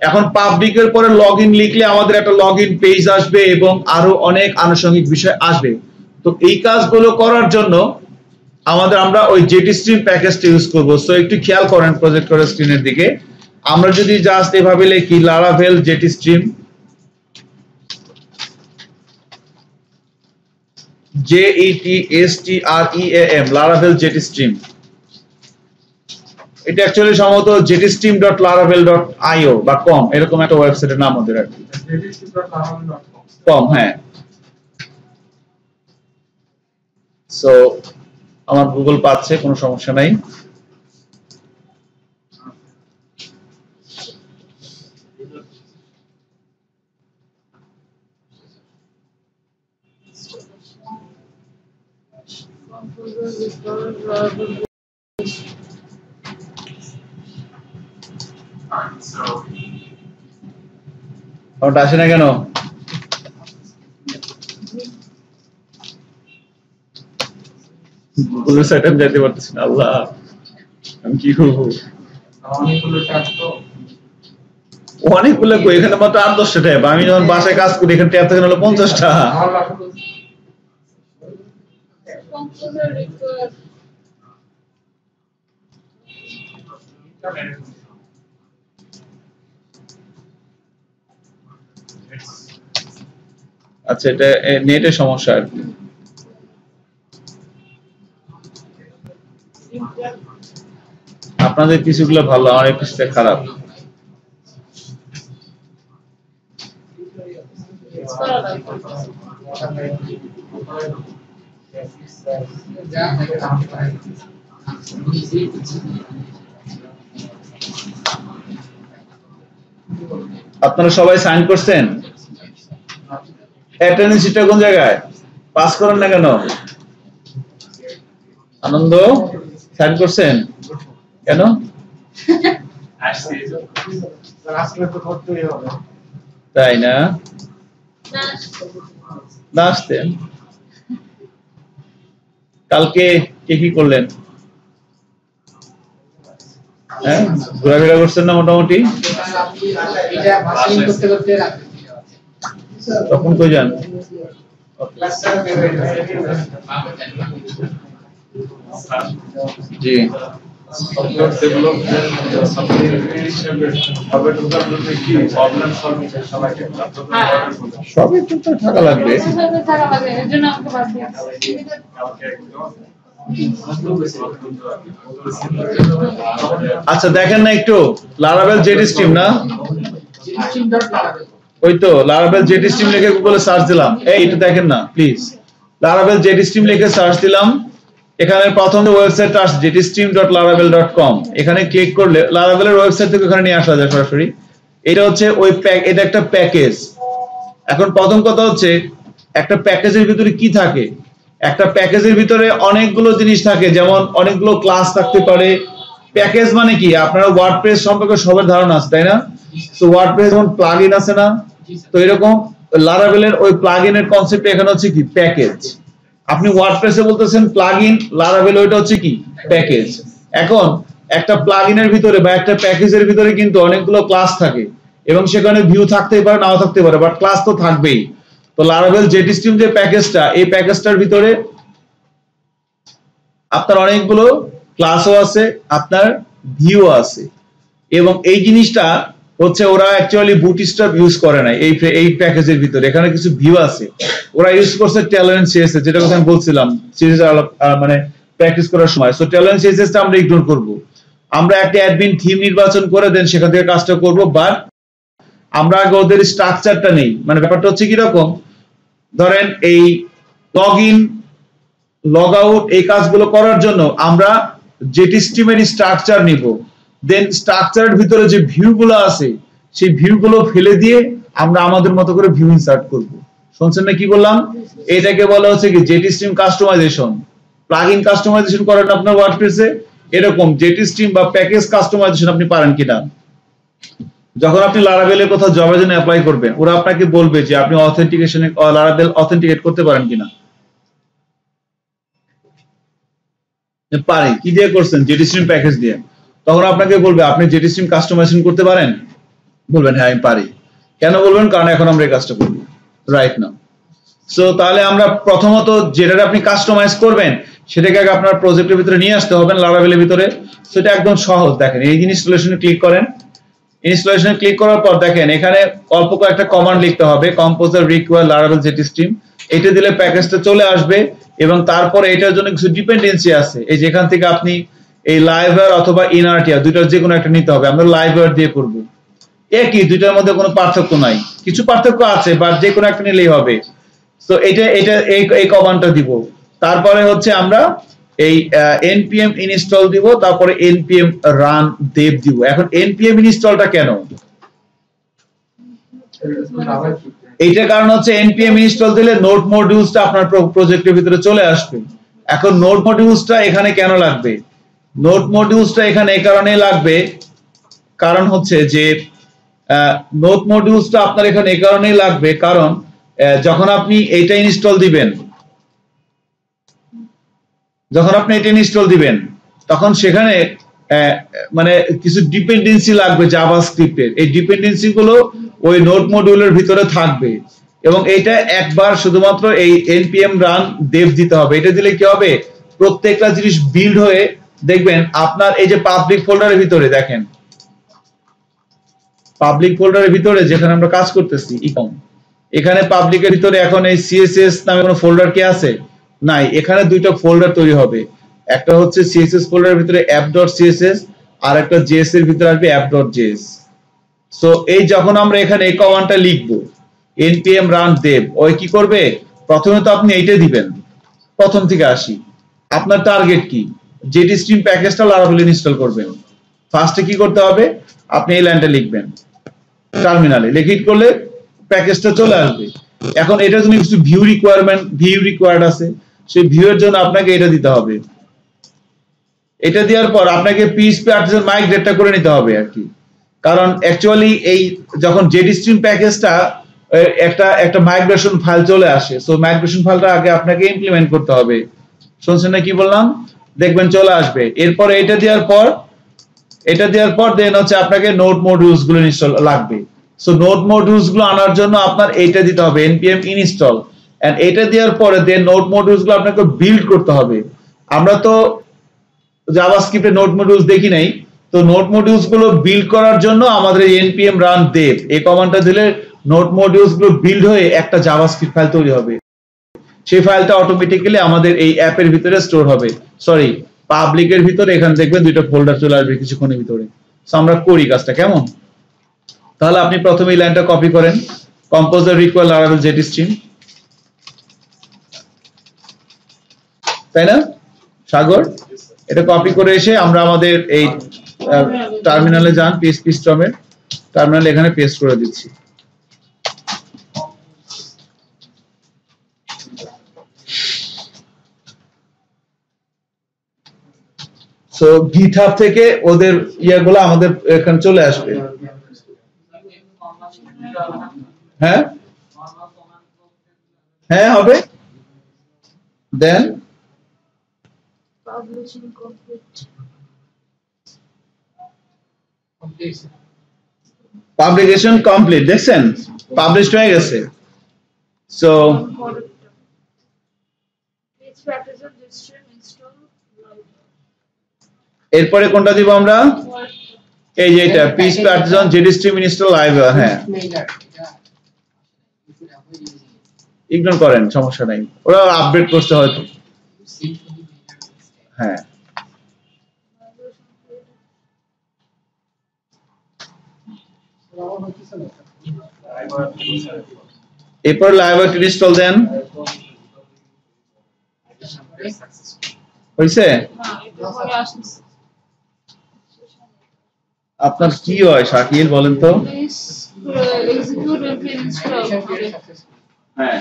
S1: এখন পাবলিকের পরে লগইন লিখলে আমাদের একটা লগইন পেজ আসবে এবং আরো অনেক আনুষঙ্গিক বিষয় আসবে। তো এই কাজগুলো করার জন্য আমরা ওই জেটিস্ট্রিম প্যাকেজটা ইউজ করব। সো একটু খেয়াল করেন প্রজেক্টরের স্ক্রিনের দিকে, আমরা যদি জাস্ট এভাবে লিখি লারাভেল জেটিস্ট্রিম, JETSTREAM, লারাভেল জেটিস্ট্রিম, এটা অ্যাকচুয়ালি সম্ভবত jetstream.laravel.io বা com এরকম একটা ওয়েবসাইটের নাম ওদের আর কি। com, হ্যাঁ। সো আমার গুগল পাচ্ছে, কোনো সমস্যা নাই। ওটা আসে না কেন? গুগল সাইটে আমি যেতে পারতেছি না, আল্লাহ আমি কি করবো? অনেকগুলো কই, এখানে মাত্র 8-10টা ট্যাব। আমি যখন বাসায় কাজ করি এখানে ট্যাব থাকে হলো 50টা।
S3: Composer require
S1: আচ্ছা, এটা নেটের সমস্যা আর কি। আপনাদের কিছুগুলো ভালো, আমার এই পিসটা খারাপ। আপনারা সবাই সাইন করছেন? অ্যাটেন্ডেন্সটা কোন জায়গায়? পাস করেন না কেন? আনন্দ সাইন করছেন কেন? তাই না? না আসতেন? কালকে কে কি করলেন? হ্যাঁ, ঘোরাফেরা করছেন না মোটামুটি? তখন কই যান? জি, সবই তো টাকা লাগবে।
S3: এর জন্য আমাকে বাদ দিয়ে
S1: আচ্ছা দেখেন না একটু, লারাভেল জেটস্ট্রিম না? ওই তো লারাভেল জেটস্ট্রিম লিখে গুগলে সার্চ দিলাম, এই এটা দেখেন না প্লিজ। লারাভেল জেটস্ট্রিম লিখে সার্চ দিলাম, এখানে প্রথম যে ওয়েবসাইটটা আসছে jetstream.laravel.com, এখানে ক্লিক করলে লারাভেলের ওয়েবসাইট থেকে এখানে নিয়ে আসা যায় সরাসরি। এটা হচ্ছে ওই এটা একটা প্যাকেজ। এখন প্রথম কথা হচ্ছে একটা প্যাকেজের ভিতরে কি থাকে? একটা প্যাকেজের ভিতরে অনেকগুলো জিনিস থাকে, যেমন অনেকগুলো ক্লাস থাকতে পারে। প্যাকেজ মানে কি? আপনারা ওয়ার্ডপ্রেস সম্পর্কে সবার ধারণা আছে তাই না? তো ওয়ার্ডপ্রেস যেমন প্লাগইন আছে না, তো এরকম লারাভেলের ওই প্লাগইনের কনসেপ্ট এখানে হচ্ছে কি প্যাকেজ। আপনি ওয়ার্ডপ্রেসে বলতেছেন প্লাগইন, লারাভেল ওইটা হচ্ছে কি প্যাকেজ। এখন একটা প্লাগইনের ভিতরে বা একটা প্যাকেজের ভিতরে কিন্তু অনেকগুলো ক্লাস থাকে এবং সেখানে ভিউ থাকতেই পারে নাও থাকতে পারে, বাট ক্লাস তো থাকবেই। তো লারাভেল জেটস্ট্রিম যে প্যাকেজটা, এই প্যাকেজটার ভিতরে আপনার অনেকগুলো ক্লাসও আছে, আপনার ভিউ আছে। এবং এই জিনিসটা হচ্ছে ওরা অ্যাকচুয়ালি বুটস্ট্র্যাপ ইউজ করে না এই প্যাকেজের ভিতরে। এখানে কিছু ভিউ আছে, ওরা ইউজ করছে ট্যালেন্ট সিএসএস, যেটা কথা আমি বলছিলাম সিরিজ মানে প্র্যাকটিস করার সময়। সো ট্যালেন্ট সিএসএসটা আমরা ইগনোর করব। আমরা একটা অ্যাডমিন থিম নির্বাচন করে দেন সেখান থেকে কাজটা করব, বাট আমরা আগে ওদের স্ট্রাকচারটা নেই। মানে ব্যাপারটা হচ্ছে কি রকম, ধরেন এই লগ ইন লগ আউট এই কাজগুলো করার জন্য আমরা জেটস্ট্রিমের স্ট্রাকচার নিব, দেন স্ট্রাকচারের ভিতরে যে ভিউ গুলো আছে সেই ভিউ গুলো ফেলে দিয়ে আমরা আমাদের মতো করে ভিউ ইনসার্ট করব। শুনছেন না কি বললাম? এটাকে বলা হচ্ছে কি জেটস্ট্রিম কাস্টমাইজেশন। প্লাগইন কাস্টমাইজেশন করেন আপনার ওয়ার্ডপ্রেসে, এরকম জেটস্ট্রিম বা প্যাকেজ কাস্টমাইজেশন আপনি পারেন কিনা? যখন আপনি লারাভেলের কোথাও জবের জন্য অ্যাপ্লাই করবেন, ওরা আপনাকে বলবে যে আপনি অথেন্টিকেশনে লারাভেল অথেন্টিকেট করতে পারেন কিনা। পারি, কি দিয়ে করছেন? জেটস্ট্রিম প্যাকেজ দিয়ে। তখন আপনাকে বলবে আপনি জেটস্ট্রিম কাস্টমাইজেশন করতে পারেন? বলবেন হ্যাঁ আমি পারি। কেন বলবেন? কারণ এখন আমরা এই কাজটা করব রাইট নাও। সো তাহলে আমরা প্রথমত যেটা আপনি কাস্টমাইজ করবেন সেটাকে আগে আপনার প্রজেক্টের ভিতরে নিয়ে আসতে হবে লারাভেলের ভিতরে। সেটা একদম সহজ। দেখেন এই ইনস্টলেশনে ক্লিক করেন, ইনস্টলেশনে ক্লিক করার পর দেখেন এখানে অল্প কয়েকটা কমান্ড লিখতে হবে, কম্পোজার রিকোয়ার লারাভেল জেটস্ট্রিম। এটা দিলে প্যাকেজটা চলে আসবে এবং তারপরে এটার জন্য কিছু ডিপেন্ডেন্সি আছে। এই যেখান থেকে আপনি এই লাইভার অথবা ইনার্টিয়া দুইটার যে কোনো একটা নিতে হবে, আমরা লাইভার দিয়ে করব। একই, দুইটার মধ্যে কোনো পার্থক্য নাই, কিছু পার্থক্য আছে বাট যে কোনো একটা নিলেই হবে। তো এটা এটা এই কমান্ডটা দিব। তারপরে হচ্ছে আমরা এই npm ইনস্টল দিব, তারপরে npm রান দেব দিব। এখন npm ইনস্টলটা কেন? এইটার কারণ হচ্ছে npm ইনস্টল দিলে নোড মডিউলসটা আপনার প্রজেক্টের ভিতরে চলে আসবে। এখন নোড মডিউলসটা এখানে কেন লাগবে? নোড মডিউলসটা এখানে এই কারণে লাগবে, কারণ হচ্ছে যে নোড মডিউলসটা আপনার এখানে এই কারণেই লাগবে কারণ যখন আপনি এটা ইনস্টল দিবেন, তখন সেখানে মানে কিছু ডিপেন্ডেন্সি লাগবে জাভাস্ক্রিপ্টের। এই ডিপেন্ডেন্সি গুলো ওই নোড মডিউলের ভিতরে থাকবে এবং এটা একবার শুধুমাত্র এই npm রান দেব দিতে হবে। এটা দিলে কি হবে, প্রত্যেকটা জিনিস বিল্ড হয়ে দেখবেন আপনার এই যে পাবলিক ফোল্ডারের ভিতরে, দেখেন পাবলিক ফোল্ডারের ভিতরে যেখানে আমরা কাজ করতেছি ইকম, এখানে পাবলিকের ভিতরে এখন এই css নামে কোনো ফোল্ডার কি আছে? নাই। এখানে দুইটা ফোল্ডার তৈরি হবে, একটা হচ্ছে css ফোল্ডারের ভিতরে app.css আর একটা js এর ভিতরে আসবে app.js। সো এই যখন আমরা এখানে এই কমান্ডটা লিখব npm রান দেব, ওই কি করবে, প্রথমে তো আপনি এইটা দিবেন। প্রথম থেকে আসি, আপনার টার্গেট কি? জেটিস্ট্রিম প্যাকেজটা লারাভেল ইনস্টল করবেন। ফার্স্টে কি করতে হবে, আপনি এই লাইনটা লিখবেন টার্মিনালে, লিখে করলে প্যাকেজটা চলে আসবে। এখন এটা যদি কিছু ভিউ রিকোয়ার্ড আছে, সেই ভিউ এর জন্য আপনাকে এটা দিতে হবে। এটা দেওয়ার পর আপনাকে PHP আর্টিজান মাইগ্রেটটা করে নিতে হবে আর কি, কারণ অ্যাকচুয়ালি এই যখন জেটিস্ট্রিম প্যাকেজটা একটা মাইগ্রেশন ফাইল চলে আসে, সো মাইগ্রেশন ফাইলটা আগে আপনাকে ইমপ্লিমেন্ট করতে হবে। শুনছেন না কি বললাম? দেখবেন চলে আসবে। এরপর এটা দেওয়ার পর দেন হচ্ছে আপনাকে নোড মডিউলস গুলো ইনস্টল লাগবে। সো নোড মডিউলস গুলো আনার জন্য আপনার এইটা দিতে হবে npm ইনস্টল, এন্ড এটা দেওয়ার পরে দেন নোড মডিউলস গুলো আপনাকে বিল্ড করতে হবে। আমরা তো জাভাস্ক্রিপ্টে নোড মডিউলস দেখি নাই, তো নোড মডিউলস গুলো বিল্ড করার জন্য আমাদের npm রান দেব এই কমান্ডটা দিলে নোড মডিউলস গুলো বিল্ড হয়ে একটা জাভাস্ক্রিপ্ট ফাইল তৈরি হবে। সেই ফাইলটা অটোমেটিক্যালি আমাদের এই অ্যাপের ভিতরে স্টোর হবে, সরি পাবলিকের ভিতরে। এখানে দেখবেন দুইটা ফোল্ডার চলে আসবে কিছুক্ষণের ভিতরে। সো আমরা করি কাজটা কেমন। তাহলে আপনি প্রথমে এই লাইনটা কপি করেন, কম্পোজার রিকোয়ার লারাভেল জেটিস্ট্রিম, তাই না সাগর? এটা কপি করে এসে আমরা আমাদের এই টার্মিনালে যান, PHP স্ট্রমের টার্মিনালে এখানে পেস্ট করে দিচ্ছি। সো গিটহাব থেকে ওদের ইয়াগুলো আমাদের এখানে চলে আসবে। হ্যাঁ হ্যাঁ হবে। দেন পাবলিকেশন কমপ্লিট, দেখছেন পাবলিশড হয়ে গেছে। সো এরপরে কোনটা দিব আমরা? এই যে এটা PHP আর্টিজান জেটিস্ট্রিম ইনস্টল লাইভ। হ্যাঁ ইগনোর করেন, সমস্যা নাই, ওরা আপডেট করতে হয়তো। হ্যাঁ এরপর লাইভ ইনস্টল দেন। হইছে? আপনার কি হয় শাকিল বলেন তো? হ্যাঁ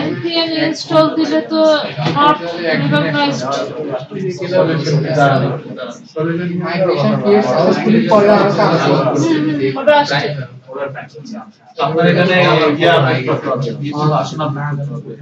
S3: npm install দিলে তো not recognized।
S1: আপনার এখানে ইয়া আপডেট করতে হবে, ভাষণ আপডেট করতে হবে।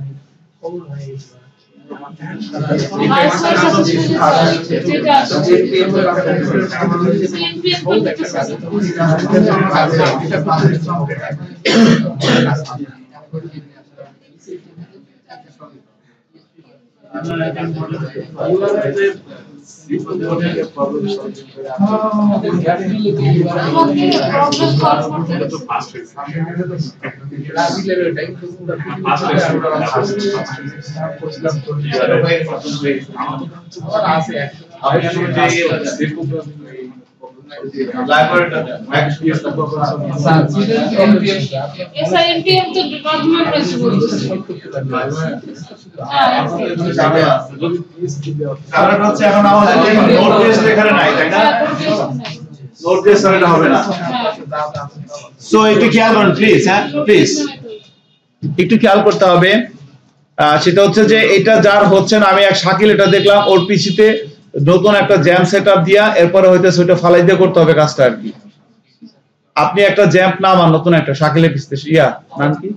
S1: এখন আমাদের নোট টেস্ট এখানে নাই, তাই না? নোট টেস্ট এটা হবে না। সো একটু খেয়াল করুন প্লিজ, হ্যাঁ প্লিজ একটু খেয়াল করতে হবে। সেটা হচ্ছে যে এটা যার হচ্ছে না, আমি এক শাকিল এটা দেখলাম ওর পিসিতে নতুন একটা জ্যাম সেটআপ দিয়া এরপরে হয়তো সেটা ফালাই দিয়ে করতে হবে কাজটা আর কি। আপনি একটা জ্যাম্প নামান, নতুন একটা শাকিলের পিসিতে, ইয়া নাম কি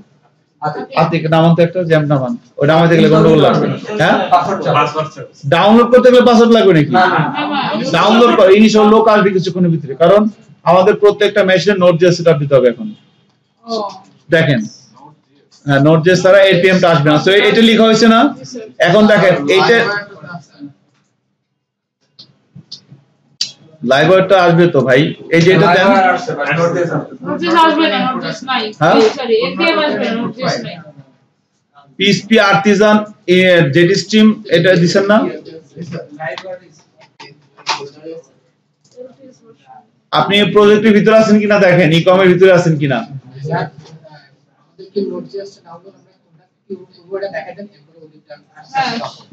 S1: আতিক, নামান তো একটা জ্যাম্প নামান, ওটা আমাদের গেলে গন্ডগোল লাগবে। হ্যাঁ ডাউনলোড করতে গেলে পাসওয়ার্ড লাগবে নাকি? ডাউনলোড করে ইনিশিয়াল লোক আসবে কিছুক্ষণের ভিতরে, কারণ আমাদের প্রত্যেকটা মেশিনে নোট.জেএস সেটআপ দিতে হবে এখন। দেখেন হ্যাঁ নোট.জেএস ছাড়া এপিএম টা আসবে না। সো এটা লেখা হয়েছে না, এখন দেখেন এইটা লাইব্রেরিটা আসবে তো ভাই, এই যে এটা দেন
S3: নোট.জেএস আসবে না, নোট.জেএস নাই, সরি এপিএম আসবে, নোট.জেএস নাই।
S1: পিএইচপি আর্টিজান জেডিস্ট্রিম এটা দিবেন না আপনি? প্রজেক্টের ভিতরে আছেন কিনা দেখেন, ইকমের ভিতরে আছেন কিনা।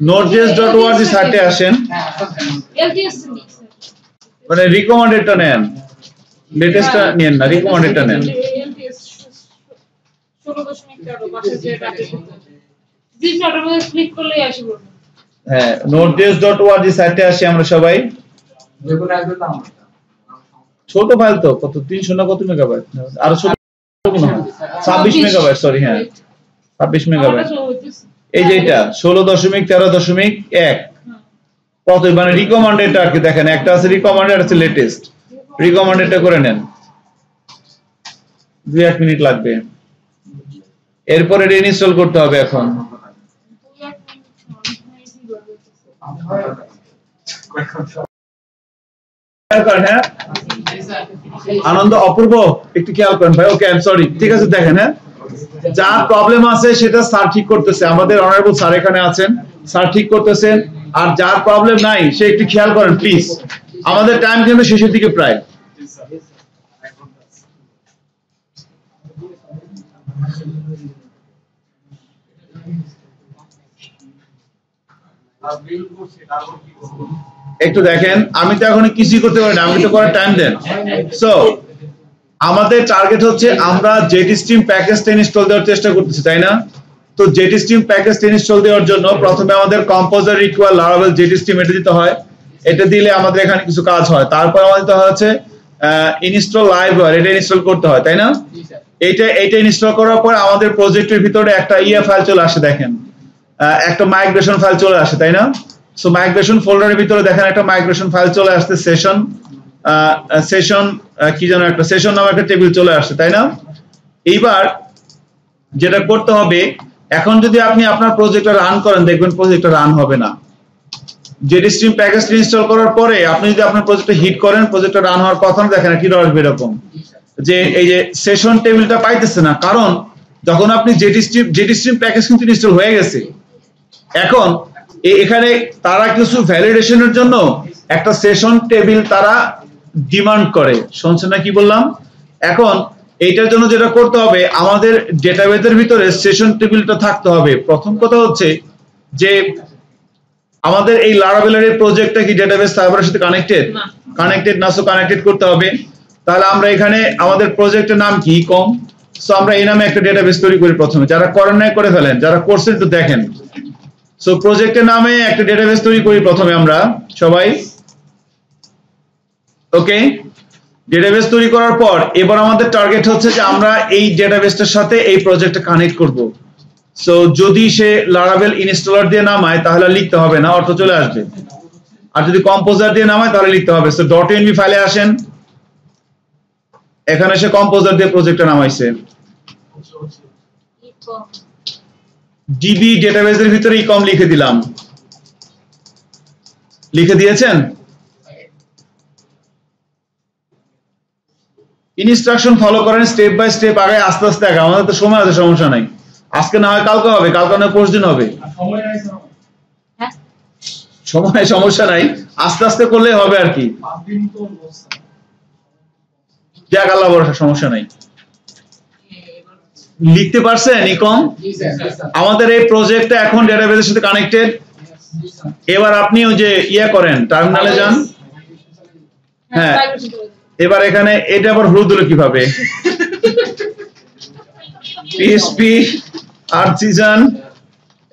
S1: নোট.js.org সাইটে আসেন, মানে রিকমেন্ডেডটা নেন, লেটেস্টটা নেন না, রিকমেন্ডেডটা নেন।
S3: 16.13 পাশে যে ডাটা দিন নটার মধ্যে ক্লিক করলেই আসবে।
S1: হ্যাঁ নোট.js.org সাইটে আসি আমরা সবাই।
S2: দেখুন আসবে তো আমরা
S1: ছোট ফাইল তো কত 300 না কত মেগাবাইট, আর ছোট 26 মেগাবাইট, সরি হ্যাঁ 26 মেগাবাইট। এই যে এটা 16.13.1 কত, মানে রিকমেন্ডেড আর কি। দেখেন একটা আছে রিকমেন্ডেড, আছে লেটেস্ট। রিকমেন্ডেডটা করে নেন, 2-1 মিনিট লাগবে। এরপর এটা ইনস্টল করতে হবে এখন। হ্যাঁ আনন্দ অপূর্ব একটু খেয়াল করেন ভাই। ওকে আই এম সরি, ঠিক আছে দেখেন হ্যাঁ যা প্রবলেম আছে সেটা স্যার ঠিক করতেছে, আমাদের অনারেবল স্যার এখানে আছেন, স্যার ঠিক করতেছেন। আর যার প্রবলেম নাই সে একটু খেয়াল করেন প্লিজ, আমাদের টাইম কিন্তু শেষের দিকে প্রায়। একটু দেখেন, আমি তো এখন কিছুই করতে পারি না, আমি তো করার টাইম দেন। সো আমাদের টার্গেট হচ্ছে আমরা জেডিস্ট্রিম প্যাকেজটা ইনস্টল দেওয়ার চেষ্টা করতেছি, তাই না? তো জেডিস্ট্রিম প্যাকেজটা ইনস্টল দেওয়ার জন্য প্রথমে আমাদের কম্পোজার রিকোয়ার লারাভেল জেডিস্ট্রিম এটা দিতে হয়। এটা দিলে আমাদের এখানে কিছু কাজ হয়। তারপর আমাদের দিতে হচ্ছে ইনস্টল লাইব্রেরি, এটা ইনস্টল করতে হয়, তাই না? এইটা ইনস্টল করার পর আমাদের প্রজেক্টের ভিতরে একটা ফাইল চলে আসে, দেখেন একটা মাইগ্রেশন ফাইল চলে আসে, তাই না? সো মাইগ্রেশন ফোল্ডারের ভিতরে দেখেন একটা মাইগ্রেশন ফাইল চলে আসছে, সেশন কি যেন একটা সেশন নামে একটা টেবিল চলে আসছে, তাই না? এইবার যেটা করতে হবে, এখন যদি আপনি আপনার প্রজেক্টটা রান করেন দেখবেন প্রজেক্টটা রান হবে না। জেডিস্ট্রিম প্যাকেজটা ইনস্টল করার পরে আপনি যদি আপনার প্রজেক্টটা হিট করেন, প্রজেক্টটা রান হওয়ার কথা না, দেখেন কি আসবে এরকম যে এই যে সেশন টেবিলটা পাইতেছে না, কারণ যখন আপনি জেডিস্ট্রিম প্যাকেজ কিন্তু ইনস্টল হয়ে গেছে। এখন এখানে তারা কিছু ভ্যালিডেশনের জন্য একটা সেশন টেবিল তারা ডিমান্ড করে, শুনছেন না কি বললাম? এখন এইটার জন্য যেটা করতে হবে, আমাদের ডেটাবেসের ভিতরে সেশন টেবিলটা থাকতে হবে। প্রথম কথা হচ্ছে যে আমাদের এই লারাভেলের এই প্রজেক্টটা কি ডেটাবেস সার্ভারের সাথে কানেক্টেড না? সো কানেক্টেড করতে হবে। তাহলে আমরা এখানে আমাদের প্রজেক্টের নাম কি কম, সো আমরা এই নামে একটা ডেটাবেস তৈরি করি প্রথমে। যারা করেন নাই করে ফেলেন, যারা করছেন তো দেখেন। সো প্রজেক্টের নামে একটা ডেটাবেস তৈরি করি প্রথমে আমরা সবাই। ওকে, ডেটাবেস তৈরি করার পর এবার আমাদের টার্গেট হচ্ছে যে আমরা এই ডেটাবেসটার সাথে এই প্রজেক্টটা কানেক্ট করব। সো যদি সে লারাভেল ইনস্টলার দিয়ে নামায় তাহলে লিখতে হবে না, অটো চলে আসবে। আর যদি কম্পোজার দিয়ে নামায় তাহলে লিখতে হবে। সো .env ফাইলে আসেন, এখানে সে কম্পোজার দিয়ে প্রজেক্টটা নামাইছে। ডিবি ডেটাবেসের ভিতরে ইকম লিখে দিলাম, লিখে দিয়েছেন। ইনস্ট্রাকশন ফলো করেন স্টেপ বাই স্টেপ, আগে আস্তে আস্তে আগে, আমাদের তো সময় আছে, সমস্যা নাই। আজকে না হয় কালকে হবে, কালকে না পরশু দিন হবে, সময় সমস্যা নাই, আস্তে আস্তে করলে হবে আর কি। যাক আল্লাহ ভরসা, সমস্যা নাই। লিখতে পারছেন ইকম? আমাদের এই প্রজেক্টটা এখন ডেটাবেসের সাথে কানেক্টেড। এবার আপনি ওই যে ইয়া করেন, টার্মিনালে যান। হ্যাঁ, এবার এখানে এটা আবার হলুদ হলো কিভাবে? পিএসপি আর্টিজান,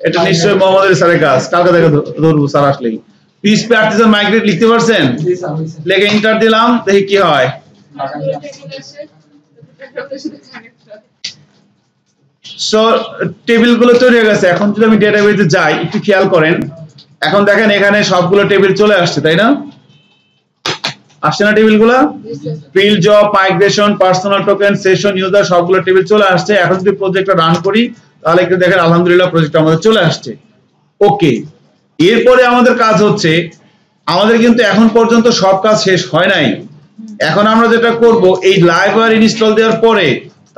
S1: এটা নিশ্চয়ই মোহাম্মদ স্যারের কাজ, কালকে দেখে ধরবো স্যার আসলেই। পিএসপি আর্টিজান মাইগ্রেট লিখতে পারছেন? লেখে এন্টার দিলাম, দেখি কি হয়। সো টেবিল গুলো তৈরি হয়ে গেছে। এখন যদি আমি ডেটাবেসে যাই, একটু খেয়াল করেন, এখন দেখেন এখানে সবগুলো টেবিল চলে আসছে, তাই না? আসছে না টেবিলগুলো? Field, job, migration, personal token, session, user, সবগুলো টেবিল চলে আসছে। এখন যদি প্রজেক্টটা রান করি তাহলে একটু দেখেন আলহামদুলিল্লাহ প্রজেক্টটা আমাদের চলে আসছে। ওকে, এরপরে আমাদের কাজ হচ্ছে, আমাদের কিন্তু এখন পর্যন্ত সব কাজ শেষ হয় নাই। এখন আমরা যেটা করব, এই লাইব্রেরি ইনস্টল দেওয়ার পরে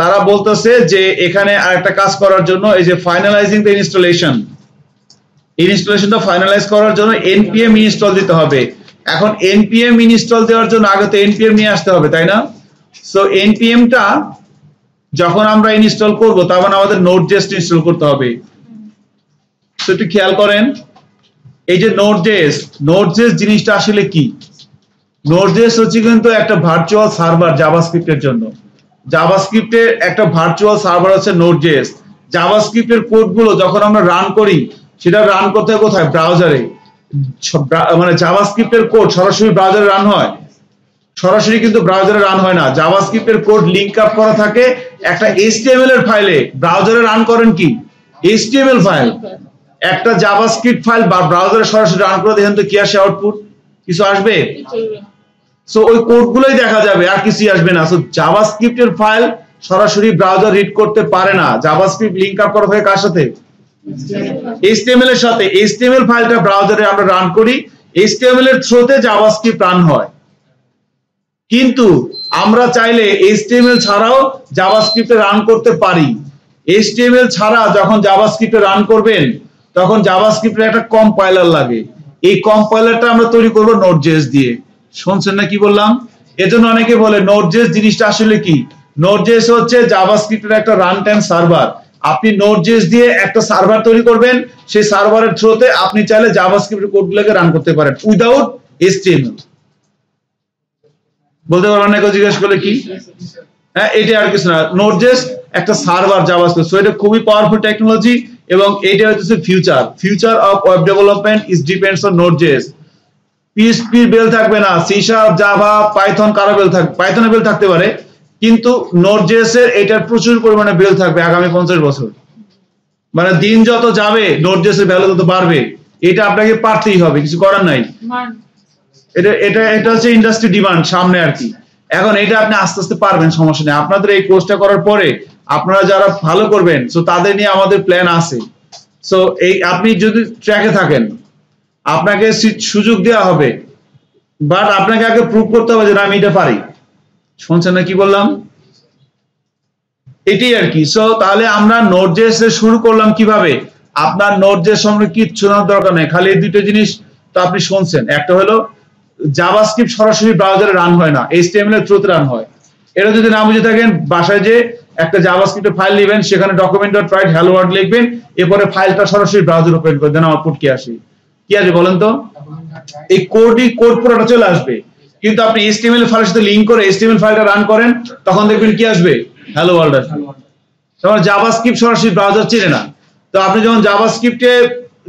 S1: তারা বলতেছে যে এখানে আরেকটা কাজ করার জন্য, এই যে ফাইনালাইজিং দ্য ইনস্টলেশন, ইনস্টলেশনটা ফাইনালাইজ করার জন্য npm ইনস্টল দিতে হবে। এখন npm ইনস্টল দেওয়ার জন্য আগে তো npm নিয়ে আসতে হবে, তাই না? সো npmটা যখন আমরা ইনস্টল করব তখন আমাদের নোড.js ইনস্টল করতে হবে। সো একটু খেয়াল করেন, এই যে নোড.js জিনিসটা আসলে কি? নোড.js হচ্ছে কিন্তু একটা ভার্চুয়াল সার্ভার জাভাস্ক্রিপ্টের জন্য। জাভাস্ক্রিপ্টের একটা ভার্চুয়াল সার্ভার হচ্ছে নোড.js। জাভাস্ক্রিপ্টের কোডগুলো যখন আমরা রান করি, সেটা রান করতে হয় কোথায়? ব্রাউজারে। মানে জাভাস্ক্রিপ্টের কোড সরাসরি ব্রাউজারে রান হয়? সরাসরি কিন্তু ব্রাউজারে রান হয় না। জাভাস্ক্রিপ্টের কোড লিংক আপ করা থাকে একটা HTML এর ফাইলে। ব্রাউজারে রান করেন কি? HTML file. একটা জাভাস্ক্রিপ্ট ফাইল বা ব্রাউজারে সরাসরি রান করে দেখেন তো কি আসে আউটপুট? কিছু আসবে? সো ওই কোডগুলোই দেখা যাবে, আর কিছুই আসবে না। সো জাভাস্ক্রিপ্টের ফাইল সরাসরি ব্রাউজার রিড করতে পারে না। জাভাস্ক্রিপ্ট লিংক আপ করা থাকে কার সাথে? HTML এর সাথে। HTML ফাইলটা ব্রাউজারে আমরা রান করি, HTML এর থ্রুতে জাভাস্ক্রিপ্ট রান হয়। কিন্তু আমরা চাইলে HTML ছাড়াও জাভাস্ক্রিপ্টে রান করতে পারি। HTML ছাড়া যখন জাভাস্ক্রিপ্টে রান করবেন তখন জাভাস্ক্রিপ্টের একটা কম্পাইলার লাগে। এই কম্পাইলারটা আমরা তৈরি করব নোড.js দিয়ে। শুনছেন না কি বললাম? এজন্য অনেকে বলে নোড.js জিনিসটা আসলে কি? নোড.js হচ্ছে জাভাস্ক্রিপ্টের একটা রান টাইম সার্ভার। আপনি নোড.js দিয়ে একটা সার্ভার তৈরি করবেন, সেই সার্ভারের থ্রুতে আপনি চাইলে জাভাস্ক্রিপ্টের কোডগুলোকে রান করতে পারেন উইদাউট HTML। বলতে পারবেন না? কেউ জিজ্ঞেস করলে কি? হ্যাঁ, এটা আর কিছু না, নোড.js একটা সার্ভার জাভাস্ক্রিপ্ট। সো এটা খুবই পাওয়ারফুল টেকনোলজি এবং এটা হচ্ছে future of web development is depends on Node JS. PHP বেল থাকবে না, C#, জাভা, পাইথন কারো বেল থাকবে, পাইথনের বেল থাকতে পারে, কিন্তু নোড.js এর এটার প্রচুর পরিমাণে বেল থাকবে আগামী 50 বছর। মানে দিন যত যাবে নোড.js এর ভ্যালু তত বাড়বে। এটা আপনাকে পারতেই হবে, কিছু করার নাই। এটা হচ্ছে ইন্ডাস্ট্রি ডিমান্ড সামনে আর কি। এখন এটা আপনি আস্তে আস্তে পারবেন, সমস্যা নেই। আপনাদের এই কোর্সটা করার পরে আপনারা যারা ভালো করবেন, সো তাদের নিয়ে আমাদের প্ল্যান আছে। সো এই আপনি যদি ট্র্যাকে থাকেন, আপনাকে সুযোগ দেওয়া হবে, বাট আপনাকে আগে প্রুভ করতে হবে যে আমি এটা পারি। শুনছেন না কি বললাম? এটাই আর কি। সো তাহলে আমরা নোড.js এ শুরু করলাম কিভাবে? আপনার নোড.js সম্পর্কে কিচ্ছু জানার দরকার নেই, খালি এই দুটো জিনিস তো আপনি শুনছেন। একটা হলো জাভাস্ক্রিপ্ট সরাসরি ব্রাউজারে রান হয় না, HTML এর থ্রুতে রান হয়। এটা যদি না বুঝে থাকেন, বাসায় যে একটা জাভাস্ক্রিপ্টের ফাইল নেবেন, সেখানে document.write hello world লিখবেন, এরপরে ফাইলটা সরাসরি ব্রাউজারে ওপেন করে দেন, আউটপুট কি আসে? কি আছে বলেন তো? এই কোড পুরোটা চলে আসবে। কিন্তু আপনি HTML ফাইলের সাথে লিংক করে HTML ফাইলটা রান করেন, তখন দেখবেন কি আসবে? হ্যালো ওয়ার্ল্ড আসবে। তখন জাভাস্ক্রিপ্ট সরাসরি ব্রাউজার চেনে না। তো আপনি যখন জাভাস্ক্রিপ্টের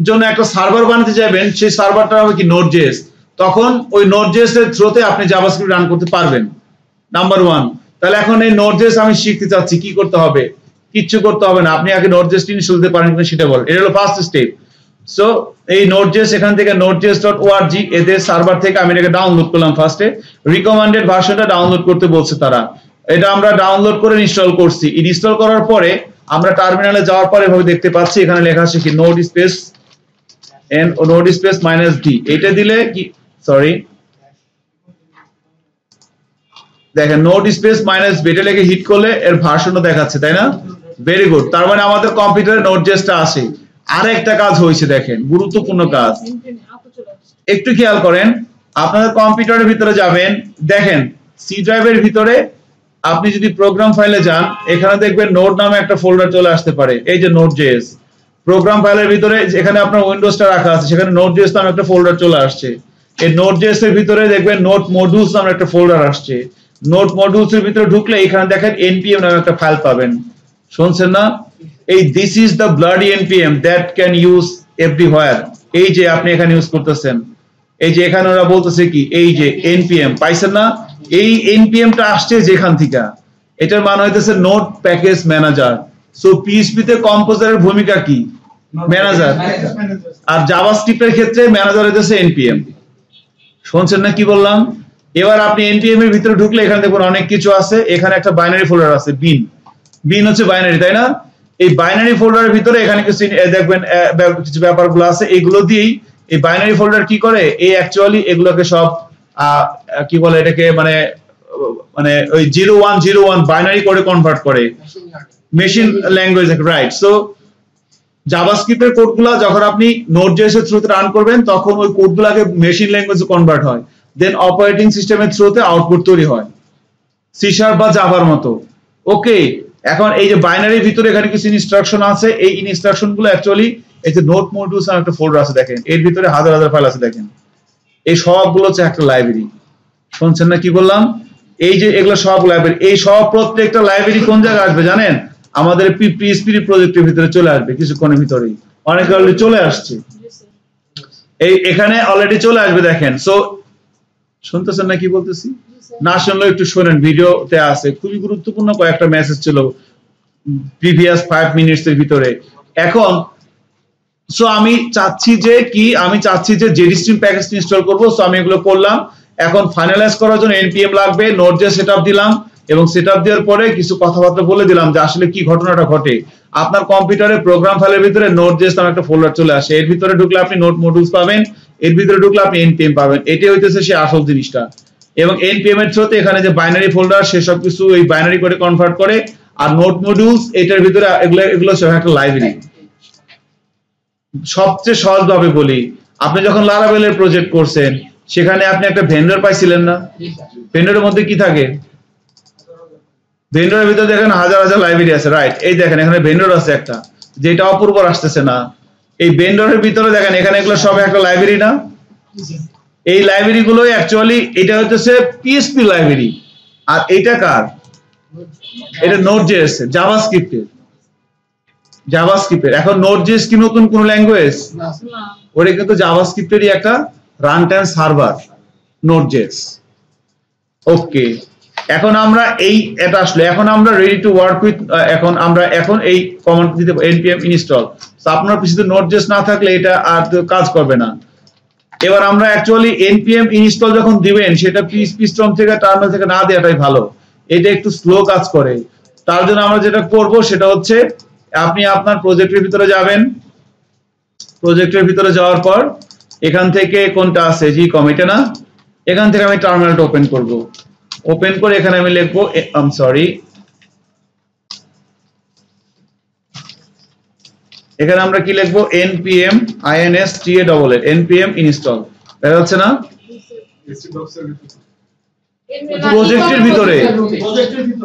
S1: জন্য একটা সার্ভার বানাতে যাবেন, সেই সার্ভারটা হবে কি? নোড.js। তখন ওই নোড.js এর থ্রুতে আপনি জাভাস্ক্রিপ্ট রান করতে পারবেন। নাম্বার 1। তাহলে এখন এই নোড.js আমি শিখতে চাচ্ছি, কি করতে হবে? কিচ্ছু করতে হবে না, আপনি আগে Node.js ইনস্টল করতে পারেন কিনা সেটা বলেন। এটা হলো ফার্স্ট স্টেপ। সো এই Node.js এখান থেকে nodejs.org এদের সার্ভার থেকে আমি এটাকে ডাউনলোড করলাম। ফার্স্টে রিকমেন্ডেড ভার্সনটা ডাউনলোড করতে বলছে তারা, এটা আমরা ডাউনলোড করে ইনস্টল করছি। ইনস্টল করার পরে আমরা টার্মিনালে যাওয়ার পরে এভাবে দেখতে পাচ্ছি এখানে লেখা আছে কি node স্পেস -d, এটা দিলে কি সরি দেখেন node স্পেস -b এটা লিখে হিট করলে এর ভার্সনটা দেখাচ্ছে, তাই না? ভেরি গুড, তার মানে আমাদের কম্পিউটারে Node.js-টা আছে। আরেকটা কাজ হয়েছে দেখেন, গুরুত্বপূর্ণ কাজ, একটু খেয়াল করেন। আপনাদের কম্পিউটারের ভিতরে যাবেন, দেখেন সি ড্রাইভের ভিতরে আপনি যদি প্রোগ্রাম ফাইলে যান, এখানে দেখবেন নোড নামে একটা ফোল্ডার চলে আসতে পারে। এই যে Node.js প্রোগ্রাম ফাইলের ভিতরে এখানে আপনার উইন্ডোজটা রাখা আছে, সেখানে Node.js নামে একটা ফোল্ডার চলে আসছে। এই Node.js এর ভিতরে দেখবেন নোড মডিউলস নামে একটা ফোল্ডার আসছে। নোড মডিউলস এর ভিতরে ঢুকলে এখানে দেখেন npm নামে একটা ফাইল পাবেন, শুনছেন না? এই this is the bloody npm that can use everywhere. এই যে আপনি এখানে ইউজ করতেছেন, এই যে এখানে ওরা বলতেছে কি এই যে npm পাইছেন না? এই npm টা আসছে যেখান থেকে, এটার মানে হইতেছে node package manager. So PHP তে কম্পোজারের ভূমিকা কি? ম্যানেজার। আর জাভাস্ক্রিপ্টের ক্ষেত্রে ম্যানেজার হইতেছে npm। শুনছেন না কি বললাম? এবার আপনি npm এর ভিতরে ঢুকলে এখানে দেখুন অনেক কিছু আছে। এখানে একটা বাইনারি ফোল্ডার আছে, বিন হচ্ছে বাইনারি, তাই না? এই বাইনারি ফোল্ডারের ভিতরে এখানে কিছু দেখবেন কিছু ব্যাপারগুলো আছে, এগুলো দিয়েই এই বাইনারি ফোল্ডার কি করে, এই অ্যাকচুয়ালি এগুলোকে সব কি বলে এটাকে, মানে ওই 0101 বাইনারি করে কনভার্ট করে মেশিন ল্যাঙ্গুয়েজ, রাইট? সো জাভাস্ক্রিপ্টের কোডগুলো যখন আপনি Node.js এর থ্রুতে রান করবেন, তখন ওই কোডগুলোকে মেশিন ল্যাঙ্গুয়েজে কনভার্ট হয়, দেন অপারেটিং সিস্টেমের থ্রুতে আউটপুট তৈরি হয় C# বা জাভার মতো। ওকে, এখন এই যে বাইনারির ভিতরে এখানে কিছু ইনস্ট্রাকশন আছে, এই ইনস্ট্রাকশন গুলো অ্যাকচুয়ালি এই যে নোড মডিউলস নামে একটা ফোল্ডার আছে, দেখেন এর ভিতরে হাজার হাজার ফাইল আছে। দেখেন এই সবগুলো হচ্ছে একটা লাইব্রেরি। শুনছেন না কি বললাম? এই যে এগুলো সব লাইব্রেরি, এই সব প্রত্যেকটা লাইব্রেরি কোন জায়গায় আসবে জানেন? আমাদের PHP প্রজেক্টের ভিতরে চলে আসবে কিছুক্ষণের ভিতরেই, অনেক অলরেডি চলে আসছে, এই এখানে অলরেডি চলে আসবে। দেখেন, সো শুনতেছেন না কি বলতেছি? না শুনলেও একটু শোনেন, ভিডিওতে আছে, খুবই গুরুত্বপূর্ণ কয়েকটা মেসেজ ছিল প্রিভিয়াস 5 মিনিটস এর ভিতরে। এখন সো আমি চাচ্ছি যে জেডিস্ট্রিম প্যাকেজ ইনস্টল করব। সো আমি এগুলো করলাম। এখন ফাইনালাইজ করার জন্য npm লাগবে, Node.js সেটআপ দিলাম, এবং সেটআপ দেওয়ার পরে কিছু কথাবার্তা বলে দিলাম যে আসলে কি ঘটনাটা ঘটে। আপনার কম্পিউটারে প্রোগ্রাম ফাইলের ভিতরে Node.js নামে একটা ফোল্ডার চলে আসে, এর ভিতরে ঢুকলে আপনি নোড মডিউলস পাবেন, এর ভিতরে ঢুকলে আপনি npm পাবেন। এটাই হইতেছে সেই আসল জিনিসটা। এবং npm এর থ্রুতে এখানে যে বাইনারি ফোল্ডার সেসব কিছু এই বাইনারি করে কনভার্ট করে, আর নোড মডিউলস এটার ভিতরে এগুলো সব একটা লাইব্রেরি। সবচেয়ে সহজভাবে বলি, আপনি যখন লারাভেলের প্রজেক্ট করছেন, সেখানে আপনি একটা ভেন্ডর পাইছিলেন না? ভেন্ডরের মধ্যে কি থাকে? ভেন্ডরের ভিতরে দেখেন হাজার হাজার লাইব্রেরি আছে, রাইট? এই দেখেন এখানে ভেন্ডর আছে একটা, যেটা অপূর্ব আসতেছে না। এই ভেন্ডরের ভিতরে দেখেন এখানে এগুলো সব একটা লাইব্রেরি না? এই লাইব্রেরি গুলো অ্যাকচুয়ালি এটা হচ্ছে PHP লাইব্রেরি। আর এটা কার? এটা Node.js, জাভাস্ক্রিপ্টের। এখন Node.js কি নতুন কোন ল্যাঙ্গুয়েজ? ওটা কিন্তু জাভাস্ক্রিপ্টেরই একটা রান টাইম সার্ভার, Node.js। ওকে, এখন আমরা এটা আসলে এখন আমরা রেডি টু ওয়ার্ক উইথ। এখন এই কমান্ড দিতে npm ইনস্টল। তো আপনার পিছনে Node.js না থাকলে এটা আর কাজ করবে না। এবার আমরা অ্যাকচুয়ালি npm ইনস্টল যখন দিবেন, সেটা PHP স্ট্রম থেকে টার্মিনাল থেকে না দেওয়াটাই ভালো, এটা একটু স্লো কাজ করে। তার জন্য আমরা যেটা করব সেটা হচ্ছে, আপনি আপনার প্রজেক্টের ভিতরে যাবেন, প্রজেক্টের ভিতরে যাওয়ার পর এখান থেকে কোনটা আছে gcom, এটা না? এখান থেকে আমি টার্মিনালটা ওপেন করব। ওপেন করে এখানে আমি লিখবো এখানে আমরা কি লিখবো? npm npm install। দেখা যাচ্ছে না?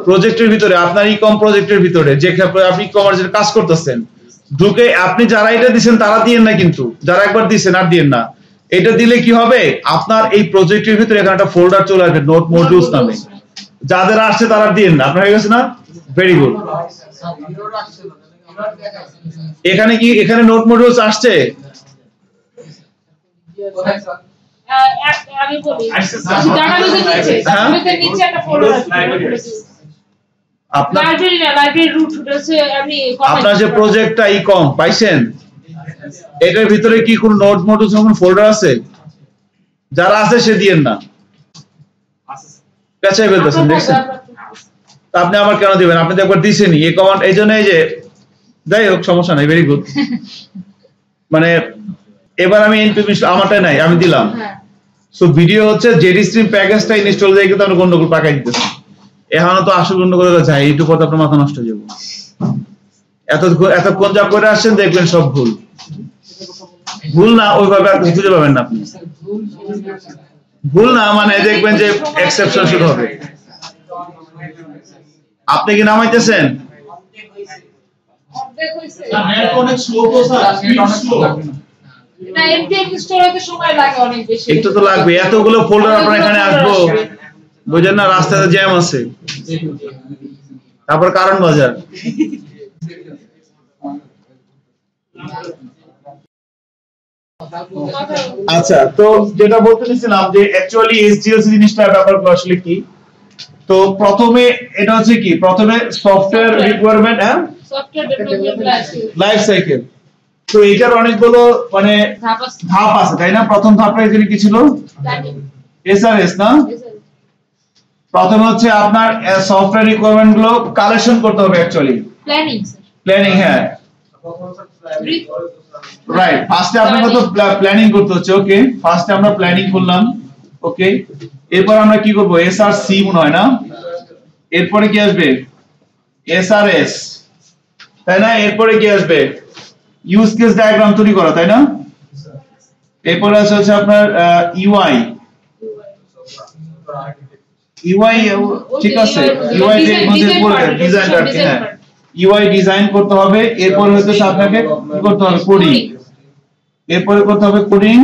S1: প্রজেক্টের ভিতরে আপনার ইকম প্রজেক্টের ভিতরে যে আপনি ই-কমার্সের কাজ করতেছেন, ঢুকে আপনি যারা এটা দিবেন তারা দিয়েন না, কিন্তু যারা একবার দিবেন আর দিয়েন না। এটা দিলে কি হবে, আপনার এই প্রজেক্টের ভিতরে এখানে একটা ফোল্ডার চলে আসবে নোড মডিউলস নামে। যাদের আসছে তারা দিয়েন না। আপনার হয়ে গেছে না? Very good. এখানে নোড মডিউলস আসছে?
S3: আমি বলি ডাটাবেসের নিচে একটা ফোল্ডার আছে।
S1: আপনার
S3: লাইব্রেরি রুট আছে আমি
S1: আপনার যে প্রজেক্টটা ইকম পাইছেন, এটার ভিতরে কি কোন নোট মডুলস কোন ফোল্ডার আছে? যারা আছে সে দিয়েন না, পেছাই ফেলতেছেন, দেখছেন? তা আপনি আবার কেন দিবেন? আপনি তো একবার দিছেনই এই কমান্ড, এই জন্য এই যে যাই হোক সমস্যা নাই, ভেরি গুড। মানে এবার আমি এনপিপি আমারটা নাই, আমি দিলাম। সো ভিডিও হচ্ছে জেডিস্ট্রিম প্যাকেজটা ইনস্টল দিয়ে কিন্তু আমরা গন্ডগোল পাকাই দিতেছি। এখন তো আসল গন্ডগোল যায়, এইটুকু কথা আপনার মাথা নষ্ট হয়ে যাবে। এতক্ষণ যা করে আসছেন দেখবেন সব ভুল। ভুল না ওইভাবে আর খুঁজে পাবেন না আপনি। ভুল না মানে দেখবেন যে এক্সেপশন শুরু হবে। আপনি কি নামাইতেছেন? একটু তো লাগবে, এতগুলো ফোল্ডার আপনার এখানে আসবো, বুঝেন না? রাস্তাতে জ্যাম আছে, তারপর কারণ বাজার। আচ্ছা, তো যেটা বলতে চাইছিলাম যে অ্যাকচুয়ালি এসডিএলসি জিনিসটা ব্যাপারগুলো আসলে কি। তো প্রথমে এটা হচ্ছে কি, প্রথমে সফটওয়্যার রিকোয়ারমেন্ট, হ্যাঁ,
S3: সফটওয়্যার ডেভেলপমেন্ট
S1: লাইফ সাইকেল। তো এটার অনেকগুলো মানে ধাপ আছে, তাই না? প্রথম ধাপটা এখানে কি ছিল? এসআরএস না? প্রথমে হচ্ছে আপনার সফটওয়্যার রিকোয়ারমেন্ট গুলো কালেকশন করতে হবে, অ্যাকচুয়ালি প্ল্যানিং, হ্যাঁ রাইট। ফার্স্টে আপনাকে তো প্ল্যানিং করতে হচ্ছে। ওকে, ফার্স্টে আমরা প্ল্যানিং করলাম। ওকে, এরপর আমরা কি করব? এসআরসি মনে হয় না? এরপরে কি আসবে? এসআরএস, তাই না? এরপরে কি আসবে? ইউজ কেস ডায়াগ্রাম তৈরি করা, তাই না? এরপরে হচ্ছে আপনার ইউআই। ইউআই ঠিক আছে, ইউআই এর মধ্যে পড়ে ডিজাইনটা কি, হ্যাঁ ইউআই ডিজাইন করতে হবে। এরপরে হচ্ছে আপনাকে কি করতে হবে? কোডিং। এরপরে করতে হবে কোডিং,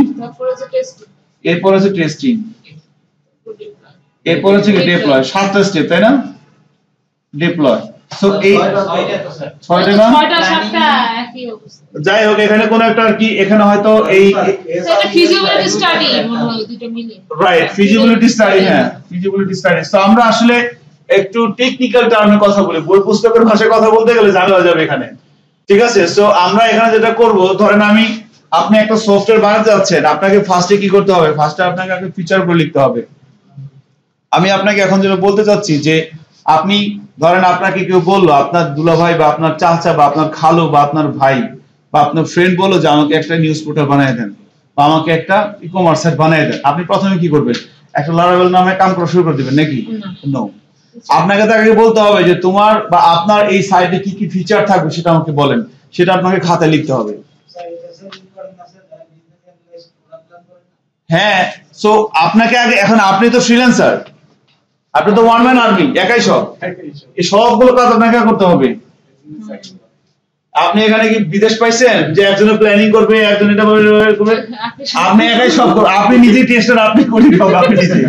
S1: এরপর হচ্ছে টেস্টিং, এরপর হচ্ছে ডিপ্লয়। 7টা স্টেপ, তাই না? ডিপ্লয়। সো এই 6টা না,
S3: 6টা 7টা একই অবস্থা।
S1: যাই হোক, এখানে কোন একটা আর কি, এখানে হয়তো এই
S3: এটা ফিজিবিলিটি স্টাডি মনে হয় দুটো মিলে,
S1: রাইট, ফিজিবিলিটি স্টাডি, হ্যাঁ ফিজিবিলিটি স্টাডি। তো আমরা আসলে একটু টেকনিক্যাল টার্মে কথা বলি, বই পুস্তকের ভাষায় কথা বলতে গেলে ঝামেলা হয়ে যাবে এখানে, ঠিক আছে? সো আমরা এখানে যেটা করব, ধরেন আপনি একটা সফটওয়্যার বানাতে যাচ্ছেন, আপনাকে ফার্স্টে কি করতে হবে? ফার্স্টে আপনাকে আগে ফিচারগুলো লিখতে হবে। আমি আপনাকে এখন যেটা বলতে চাচ্ছি যে আপনি ধরেন আপনাকে কেউ বললো, আপনার দুলাভাই বা আপনার চাচা বা আপনার খালু বা আপনার ভাই বা আপনার ফ্রেন্ড বললো যে আমাকে একটা নিউজ পোর্টাল বানিয়ে দেন বা আমাকে একটা ই কমার্স সাইট বানিয়ে দেন। আপনি প্রথমে কি করবেন? একটা লারাবেল নামে কাম করা শুরু করে দিবেন নাকি? নো, আপনাকে তাকে বলতে হবে যে তোমার বা আপনার এই সাইটে কি কি ফিচার থাকবে সেটা আমাকে বলেন, সেটা আপনাকে খাতায় লিখতে হবে। হ্যাঁ, সো আপনাকে আগে, এখন আপনি তো ফ্রিল্যান্সার, আপনি তো ওয়ান ম্যান আর্মি, একাই সব, এই সবগুলো কাজ আপনাকে করতে হবে। আপনি এখানে কি বিদেশ পাইছেন যে একজনের প্ল্যানিং করবে, একজন এটা করবে? আপনি একাই সব করবেন, আপনি নিজে টেস্টার, আপনি করি হবে, আপনি নিজে।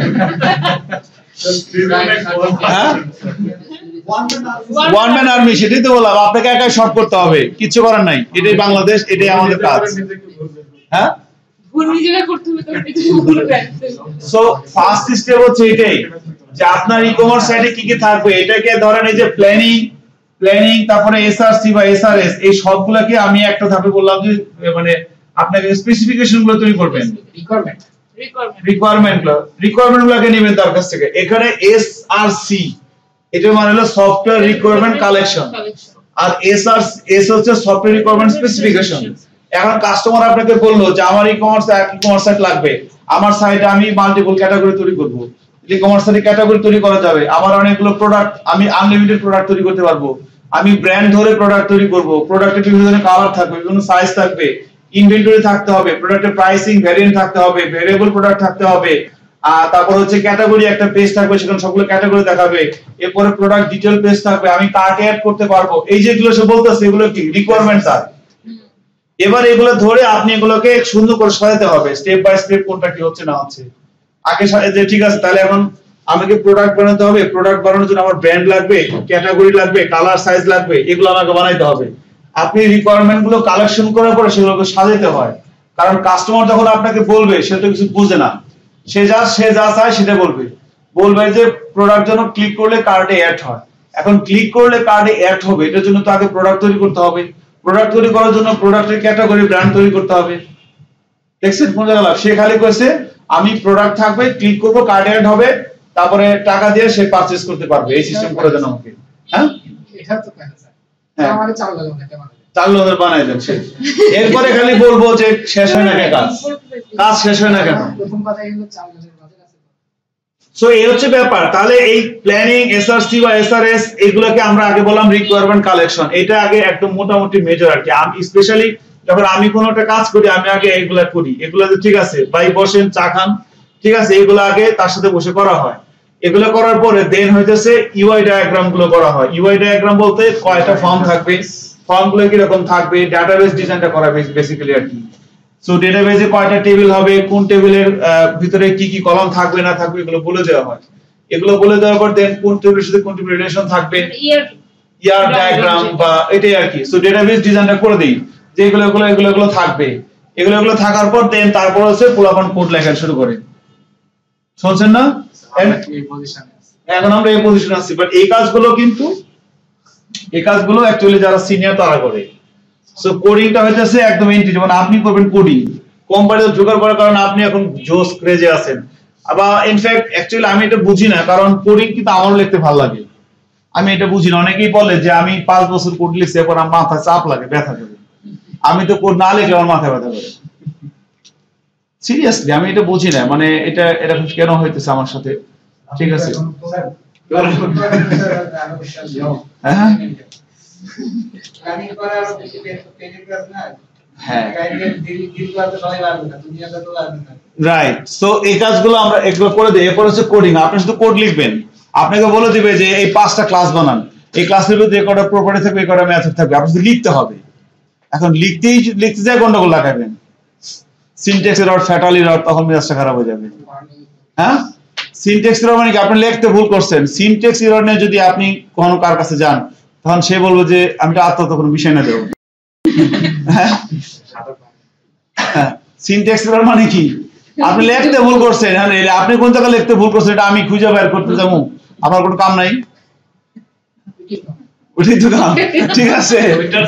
S1: ওয়ান ম্যান আর্মি, সেটাই তো বললাম, আপনাকে একাই সব করতে হবে, কিছু করার নাই। এটাই বাংলাদেশ, এটাই আমাদের কাজ। হ্যাঁ, সো ফার্স্ট স্টেপ হচ্ছে এটাই যে আপনার ই-কমার্স সাইটে কি কি থাকবে। এটাকে ধরেন এই যে প্ল্যানিং, তারপরে এসআরসি বা এসআরএস, এই সবগুলোকে আমি একটা ধাপে বললাম যে মানে আপনাকে স্পেসিফিকেশন গুলো তৈরি করবেন, রিকোয়ারমেন্ট গুলোকে নেবেন তার কাছ থেকে। এখানে এসআরসি এটা মানে হলো সফটওয়্যার রিকোয়ারমেন্ট কালেকশন, আর এস হচ্ছে সফটওয়্যার রিকোয়ারমেন্ট স্পেসিফিকেশন। এখন কাস্টমার আপনাকে বললো যে আমার ই-কমার্স সাইট লাগবে, আমার সাইটে আমি মাল্টিপল ক্যাটাগরি তৈরি করব। ই-কমার্স সাইটে ক্যাটাগরি তৈরি করা যাবে, আমার অনেকগুলো প্রোডাক্ট, আমি আনলিমিটেড প্রোডাক্ট তৈরি করতে পারবো, আমি ব্র্যান্ড ধরে প্রোডাক্ট তৈরি করব, প্রোডাক্টের বিভিন্ন ধরনের কালার থাকবে, বিভিন্ন সাইজ থাকবে, ইনভেন্টরি থাকতে হবে, প্রোডাক্টের প্রাইসিং ভ্যারিয়েন্ট থাকতে হবে, ভেরিয়েবল প্রোডাক্ট থাকতে হবে, আর তারপর হচ্ছে ক্যাটাগরি একটা পেজ থাকবে, সেখানে সবগুলো ক্যাটাগরি দেখাবে, এরপরে প্রোডাক্ট ডিটেইল পেজ থাকবে, আমি কার্টে অ্যাড করতে পারবো। এই যেগুলো সব বলতেছে এগুলো কি রিকোয়ারমেন্টস আর এবার এগুলো ধরে আপনি এগুলোকে সুন্দর করে সাজাতে হবে, স্টেপ বাই স্টেপ কোনটা কি হচ্ছে না হচ্ছে। আগে যে ঠিক আছে, তাহলে এখন আমাকে প্রোডাক্ট বানাতে হবে, প্রোডাক্ট বানানোর জন্য আমার ব্র্যান্ড লাগবে, ক্যাটাগরি লাগবে, কালার সাইজ লাগবে, এগুলো আমাকে বানাইতে হবে। আপনি রিকোয়ারমেন্ট গুলো কালেকশন করার পরে সেগুলোকে সাজাতে হয়, কারণ কাস্টমার যখন আপনাকে বলবে সে তো কিছু বুঝে না, সে যা চায় সেটা বলবে যে প্রোডাক্ট জন্য ক্লিক করলে কার্টে অ্যাড হয়। এখন ক্লিক করলে কার্ডে অ্যাড হবে, এটার জন্য তো আগে প্রোডাক্ট তৈরি করতে হবে, প্রোডাক্ট তৈরি করার জন্য প্রোডাক্টের ক্যাটাগরি ব্র্যান্ড তৈরি করতে হবে। দেখছেন কোন জায়গা লাভ? সে খালি কইছে আমি প্রোডাক্ট থাকবে, ক্লিক করব, কার্ড অ্যাড হবে, তারপরে টাকা দিয়ে সে পারচেজ করতে পারবে। এই সিস্টেম করে দেন আমাকে। হ্যাঁ
S2: এটা তো কেন স্যার আমাদের চালু লাগবে না কেমন
S1: চালু হয়ে বানাই দেন শেষ। এরপরে খালি বলবো যে শেষ হয় না কেন কাজ, কাজ শেষ হয় না কেন?
S2: প্রথম কথা হলো চালু লাগবে বাজেট আছে।
S1: সো এই হচ্ছে ব্যাপার। তাহলে এই প্ল্যানিং, এসআরসি বা এসআরএস এগুলোকে আমরা আগে বললাম রিকোয়ারমেন্ট কালেকশন। এটা আগে একদম মোটামুটি মেজর আর কি। আমি স্পেশালি যখন আমি কোনো একটা কাজ করি আমি আগে এগুলা করি। এগুলো ঠিক আছে ভাই বসেন চা খান, ঠিক আছে, এগুলো আগে তার সাথে বসে করা হয়। এগুলো করার পরে দেন হইতেছে ইউআই ডায়াগ্রাম গুলো করা হয়। ইউআই ডায়াগ্রাম বলতে কয়টা ফর্ম থাকবে, ফর্ম গুলো কি রকম থাকবে, ডাটাবেস ডিজাইনটা করা বেসিক্যালি আর কি। সো ডেটাবেসে কয়টা টেবিল হবে, কোন টেবিলের ভিতরে কি কি কলাম থাকবে না থাকবে এগুলো বলে দেওয়া হয়। এগুলো বলে দেওয়ার পর দেন কোন টেবিলের সাথে কোন টেবিলের রিলেশন থাকবে, ইয়ার ডায়াগ্রাম বা এটাই আর কি। সো ডেটাবেস ডিজাইনটা করে দেই যে এগুলো থাকবে। এগুলো থাকার পর দেন তারপর হচ্ছে পুরাপান কোড লেখা শুরু করে। শুনছেন না?
S2: এই পজিশনে আছে
S1: এখন আমরা এই পজিশনে আছি, বাট এই কাজগুলো অ্যাকচুয়ালি যারা সিনিয়র তারা করে। সো কোডিংটা হইতেছে একদম এন্ট্রি, মানে আপনি করবেন কোডিং কোম্পানিতে জোগাড় করার কারণে আপনি এখন জোস ক্রেজে আছেন। আবার ইনফ্যাক্ট অ্যাকচুয়ালি আমি এটা বুঝি না, কারণ কোডিং কিন্তু আমারও লিখতে ভালো লাগে। আমি এটা বুঝি না। অনেকেই বলে যে আমি 5 বছর কোড লিখছি, এখন আমার মাথায় চাপ লাগে, ব্যথা করে। আমি তো কোড না লিখলে আমার মাথায় ব্যথা করে। সিরিয়াসলি আমি এটা বুঝি না, মানে এটা এরকম কেন হইতেছে আমার সাথে। ঠিক আছে হ্যাঁ
S2: প্ল্যানিং করার বেশি পেজের কাজ না।
S1: হ্যাঁ
S2: গাইডলাইন ডিল করতে সবাই পারবে না, দুনিয়াতে তো পারবে না।
S1: রাইট। সো এই কাজগুলো আমরা এগুলো করে দেই। এরপর হচ্ছে কোডিং। আপনি শুধু কোড লিখবেন, আপনাকে বলে দিবে যে এই 5টা ক্লাস বানান, এই ক্লাসের ভিতরে কটা প্রপার্টি থাকবে, এই কটা মেথড থাকবে, আপনি শুধু লিখতে হবে। এখন লিখতে যায় গন্ডগোল লাগাবেন, সিনট্যাক্স এরর, ফ্যাটাল এরর, তখন মেজাজটা খারাপ হয়ে যাবে। হ্যাঁ সিনট্যাক্স এরর মানে কি আপনি লিখতে ভুল করছেন। সিনট্যাক্স এরর নিয়ে যদি আপনি কোনো কার কাছে যান তখন সে বলবে যে আমি তো আত্মহত্যা কোনো বিষয় না দেব। হ্যাঁ সিনট্যাক্স এরর মানে কি আপনি লিখতে ভুল করছেন, আপনি কোন জায়গায় লিখতে ভুল করছেন এটা আমি খুঁজে বের করতে যাবো, আমার কোনো কাম নাই। ওইটাই তো কাম, ঠিক আছে ওইটার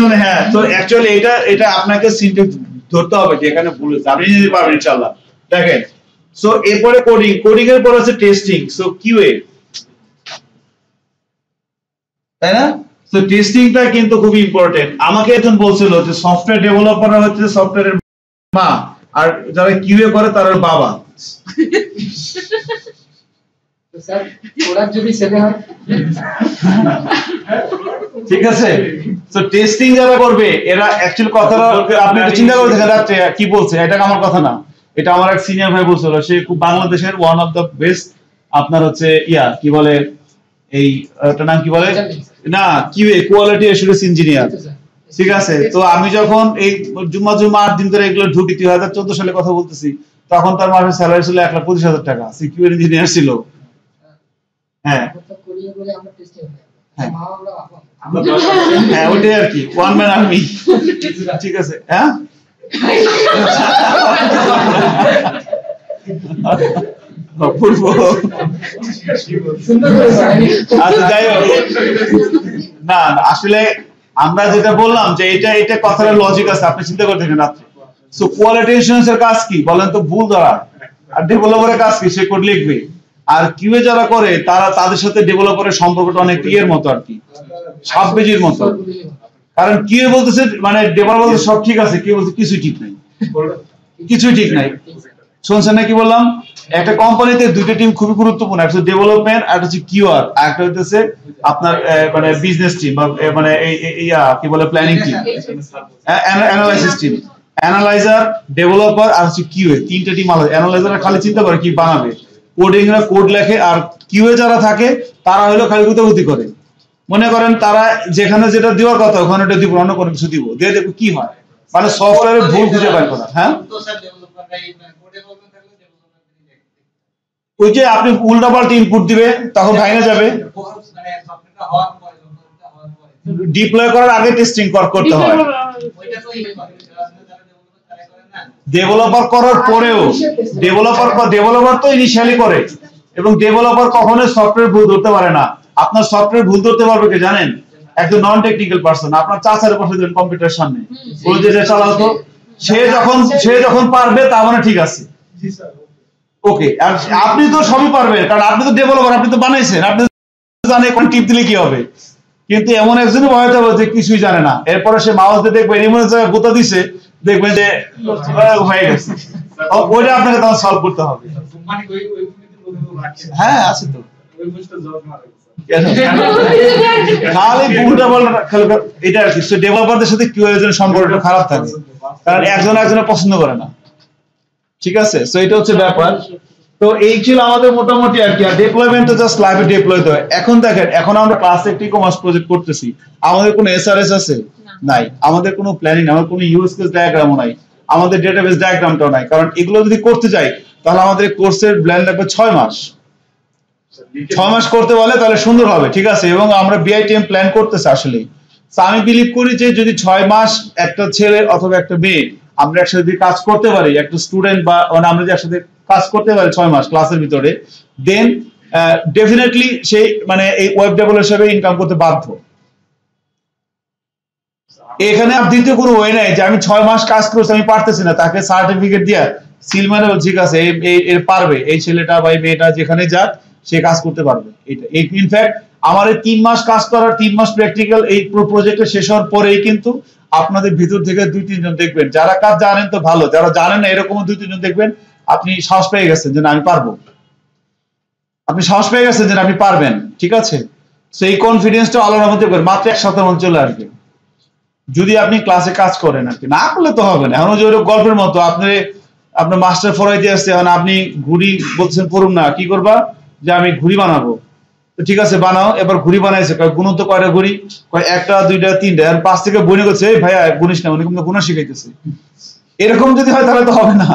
S1: জন্য। হ্যাঁ তো অ্যাকচুয়ালি এটা আপনাকে সিনট্যাক্স ধরতে হবে যে এখানে ভুল হয়েছে, আপনি যদি পারবেন ইনশাআল্লাহ। দেখেন সো এরপরে কোডিং এর পর আছে টেস্টিং। সো কিউএ, তাই না? সো টেস্টিংটা কিন্তু খুব ইম্পর্টেন্ট। আমাকে একজন বলছিল যে সফটওয়্যার ডেভেলপাররা হচ্ছে সফটওয়্যারের মা, আর যারা কিউএ করে তারা বাবা।
S2: তো স্যার প্রোডাক্ট যদি সেল হয়
S1: ঠিক আছে। সো টেস্টিং যারা করবে এরা অ্যাকচুয়ালি কথাটা আপনি একটু চিন্তা করে দেখেন রাত্রে কি বলছে, এটা আমার কথা না, এটা আমার এক সিনিয়র ভাই বলছিল। সে খুব বাংলাদেশের ওয়ান অফ দ্য বেস্ট আপনার হচ্ছে কি বলে এই ওটার নাম কি বলে না কিউএ, কোয়ালিটি অ্যাসুরেন্স ইঞ্জিনিয়ার। ঠিক আছে। তো আমি যখন এই জুম্মা 8 দিন ধরে এগুলো ঢুকি 2014 সালে কথা বলতেছি, তখন তার মাসের স্যালারি ছিল 1,25,000 টাকা, সিকিউর ইঞ্জিনিয়ার ছিল। হ্যাঁ
S2: কোরিয়া বলে আমরা টেস্টিং হয়
S1: হ্যাঁ
S2: মা আমরা
S1: হ্যাঁ ওইটাই আর কি, ওয়ান ম্যান আর্মি। ঠিক আছে। হ্যাঁ অপূর্ব। আচ্ছা যাই হোক, না আসলে আমরা যেটা বললাম যে এটা কথার লজিক আছে, আপনি চিন্তা করে দেখেন রাত্রে। সো কোয়ালিটি এর কাজ কি বলেন তো? ভুল ধরা। আর ডেভেলপারের কাজ কি? সে কোড লিখবে। আর কিউএ যারা করে তাদের সাথে ডেভেলপারের সম্পর্কটা অনেক ইয়ের মতো আর কি, সাববেজির মতো। কারণ কিউএ বলতেছে মানে ডেভেলপার বলতে সব ঠিক আছে, কিউএ বলতে কিছুই ঠিক নাই, কিছুই ঠিক নাই। শুনছেন না কি বললাম? একটা কোম্পানিতে দুইটা টিম খুবই গুরুত্বপূর্ণ, একটা হচ্ছে ডেভেলপমেন্ট আর একটা হচ্ছে কিউআর, আর একটা হচ্ছে আপনার মানে বিজনেস টিম বা মানে কি বলে planning team, analysis team. Analyzer, developer আর হচ্ছে কিউএ, তিনটা টিম আলাদা। অ্যানালাইজার খালি চিন্তা করে কি বানাবে, কোডিং এর কোড লেখে, আর কিউএ যারা থাকে তারা হলো খালি গুতাগুতি করে। মনে করেন তারা যেখানে যেটা দেওয়ার কথা ওখানে ওটা দিব, অন্য কোনো কিছু দিব, দিয়ে দেখো কি হয়, মানে সফটওয়্যারের ভুল খুঁজে বের করা। হ্যাঁ ওই যে আপনি উল্টাপাল্টা ইনপুট দিবে তখন ভাঙে যাবে। ডিপ্লয় করার আগে টেস্টিং করতে হয়, ডেভেলপার করার পরেও। ডেভেলপার তো ইনিশিয়ালি করে, এবং ডেভেলপার কখনোই সফটওয়্যার ভুল ধরতে পারে না। আপনার সফটওয়্যার ভুল ধরতে পারবে কে জানেন? একজন নন টেকনিক্যাল পারসন। আপনার চাচার বসে দেন কম্পিউটার সামনে, বলে যে চালাও তো, সে যখন পারবে তার মানে ঠিক আছে। ওকে, আর আপনি তো সবই পারবেন, কারণ আপনি তো ডেভেলপার, আপনি তো বানাইছেন, আপনি জানেন কোন টিপ দিলে কি হবে। কিন্তু এমন একজনই ভয় হবে যে কিছুই জানে না, এরপরে সে মাউস দিয়ে দেখবেন এমন জায়গায় গোতা দিছে, দেখবেন যে হয়ে গেছে। ওইটা আপনাকে তখন সলভ করতে হবে। হ্যাঁ আছে তো, খালি ভুলটা বলা এটা আর কি। ডেভেলপারদের সাথে কিউ এর সম্পর্কটা খারাপ থাকে, কারণ একজন একজনের পছন্দ করে না। ঠিক আছে, সো এটা হচ্ছে ব্যাপার। তো এই ছিল আমাদের মোটামুটি আর কি। আর ডিপ্লয়মেন্ট তো জাস্ট লাইভে ডিপ্লয় হয়। এখন দেখেন, এখন আমরা ক্লাসে একটি ই-কমার্স প্রজেক্ট করতেছি, আমাদের কোনো এসআরএস আছে নাই, আমাদের কোনো প্ল্যানিং, আমার কোনো ইউজ কেস ডায়াগ্রামও নাই, আমাদের ডেটাবেস ডায়াগ্রামটাও নাই। কারণ এগুলো যদি করতে যাই তাহলে আমাদের কোর্সের প্ল্যান লাগবে 6 মাস। 6 মাস করতে বলে তাহলে সুন্দর হবে, ঠিক আছে। এবং আমরা বিআইটিএম প্ল্যান করতেছি আসলে। তো আমি বিলিভ করি যে যদি 6 মাস একটা ছেলে অথবা একটা মেয়ে আমরা একসাথে যদি কাজ করতে পারি, একটা স্টুডেন্ট বা মানে আমরা যদি একসাথে কাজ করতে পারি 6 মাস ক্লাসের ভিতরে, দেন ডেফিনেটলি সেই মানে এই ওয়েব ডেভেলপার হিসেবে ইনকাম করতে বাধ্য। এখানে আর দ্বিতীয় কোনো ওয়ে নাই যে আমি 6 মাস কাজ করছি আমি পারতেছি না, তাকে সার্টিফিকেট দিয়ে সিল মানে ঠিক আছে এর পারবে, এই ছেলেটা বা এই মেয়েটা যেখানে যাক সে কাজ করতে পারবে। এটা ইনফ্যাক্ট আমার এই 3 মাস কাজ করার 3 মাস প্র্যাকটিক্যাল এই প্রজেক্টে শেষ হওয়ার পরেই কিন্তু আপনাদের ভিতর থেকে 2-3 জন দেখবেন, যারা কাজ জানেন তো ভালো, যারা জানেন না এরকম 2-3 জন দেখবেন আপনি সাহস পেয়ে গেছেন যে না আমি পারবো, আপনি সাহস পেয়ে গেছেন যে আপনি পারবেন। ঠিক আছে, তো এই কনফিডেন্সটা আল্লাহর মধ্যে করে মাত্র 1 সপ্তাহের মধ্যে চলে আসবে যদি আপনি ক্লাসে কাজ করেন আর কি। না করলে তো হবে না। এখন যে গল্পের মতো আপনার মাস্টার ফরাইতে আসছে, এখন আপনি ঘুড়ি বলছেন পড়ুন না, কি করবা যে আমি ঘুড়ি বানাবো, তো ঠিক আছে বানাও। এবার ঘুড়ি বানাইছে, গুণন তো কয়টা ঘুড়ি, 1টা 2টা 3টা, আর 5 থেকে বইনে করছে এই ভাইয়া গুনিস না, উনি কিন্তু গুণা শিখাইতেছে। এরকম যদি হয় তাহলে তো হবে না।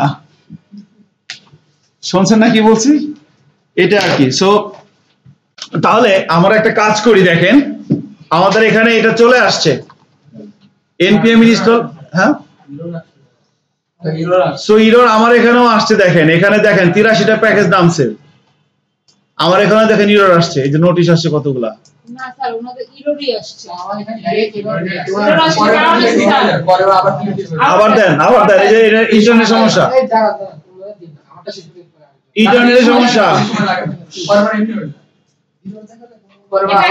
S1: শুনছেন না কি বলছি, এটা আর কি। সো তাহলে আমরা একটা কাজ করি, দেখেন আমাদের এখানে এটা চলে আসছে npm install, হ্যাঁ সো এরর আমার এখানেও আসছে। দেখেন এখানে দেখেন 83টা প্যাকেজ নামছে, আমার এখানে দেখেন এরর আসছে, এই যে নোটিশ আসছে কতগুলা।
S3: না স্যার ওনাদের এররই আসছে।
S1: আবার দেন এই যে এটা ইন্টারনেট সমস্যা, ইন্টারনেটের সমস্যা।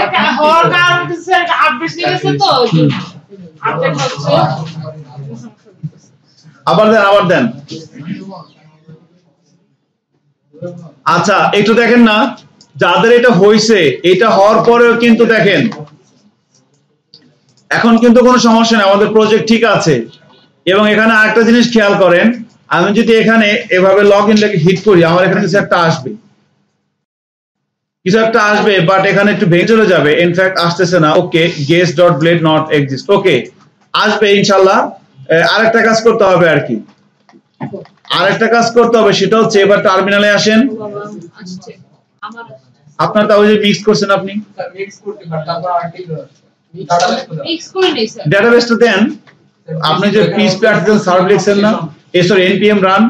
S3: এটা হওয়ার কারণ হচ্ছে স্যার আপডেট নিয়ে গেছে তো, আপডেট হচ্ছে।
S1: আবার দেন। আচ্ছা একটু দেখেন না, যাদের এটা হইছে, এটা হওয়ার পরেও কিন্তু দেখেন এখন কিন্তু কোনো সমস্যা নেই, আমাদের প্রজেক্ট ঠিক আছে। এবং এখানে আরেকটা জিনিস খেয়াল করেন, আমি যদি এখানে এভাবে লগ ইন লেখে হিট করি, আমার এখানে কিছু একটা আসবে, বাট এখানে একটু ভেঙে চলে যাবে। ইনফ্যাক্ট আসতেছে না। ওকে, guest.blade not exist, ওকে আসবে ইনশাআল্লাহ। আরেকটা কাজ করতে হবে আর কি, সেটা হচ্ছে এবার টার্মিনালে আসেন। আপনার তাও যে মিক্স করছেন আপনি, ডেটাবেসটা দেন। আপনি যে পিএইচপি আর্টিকেল সার্ভ লিখছেন না, সরি npm run,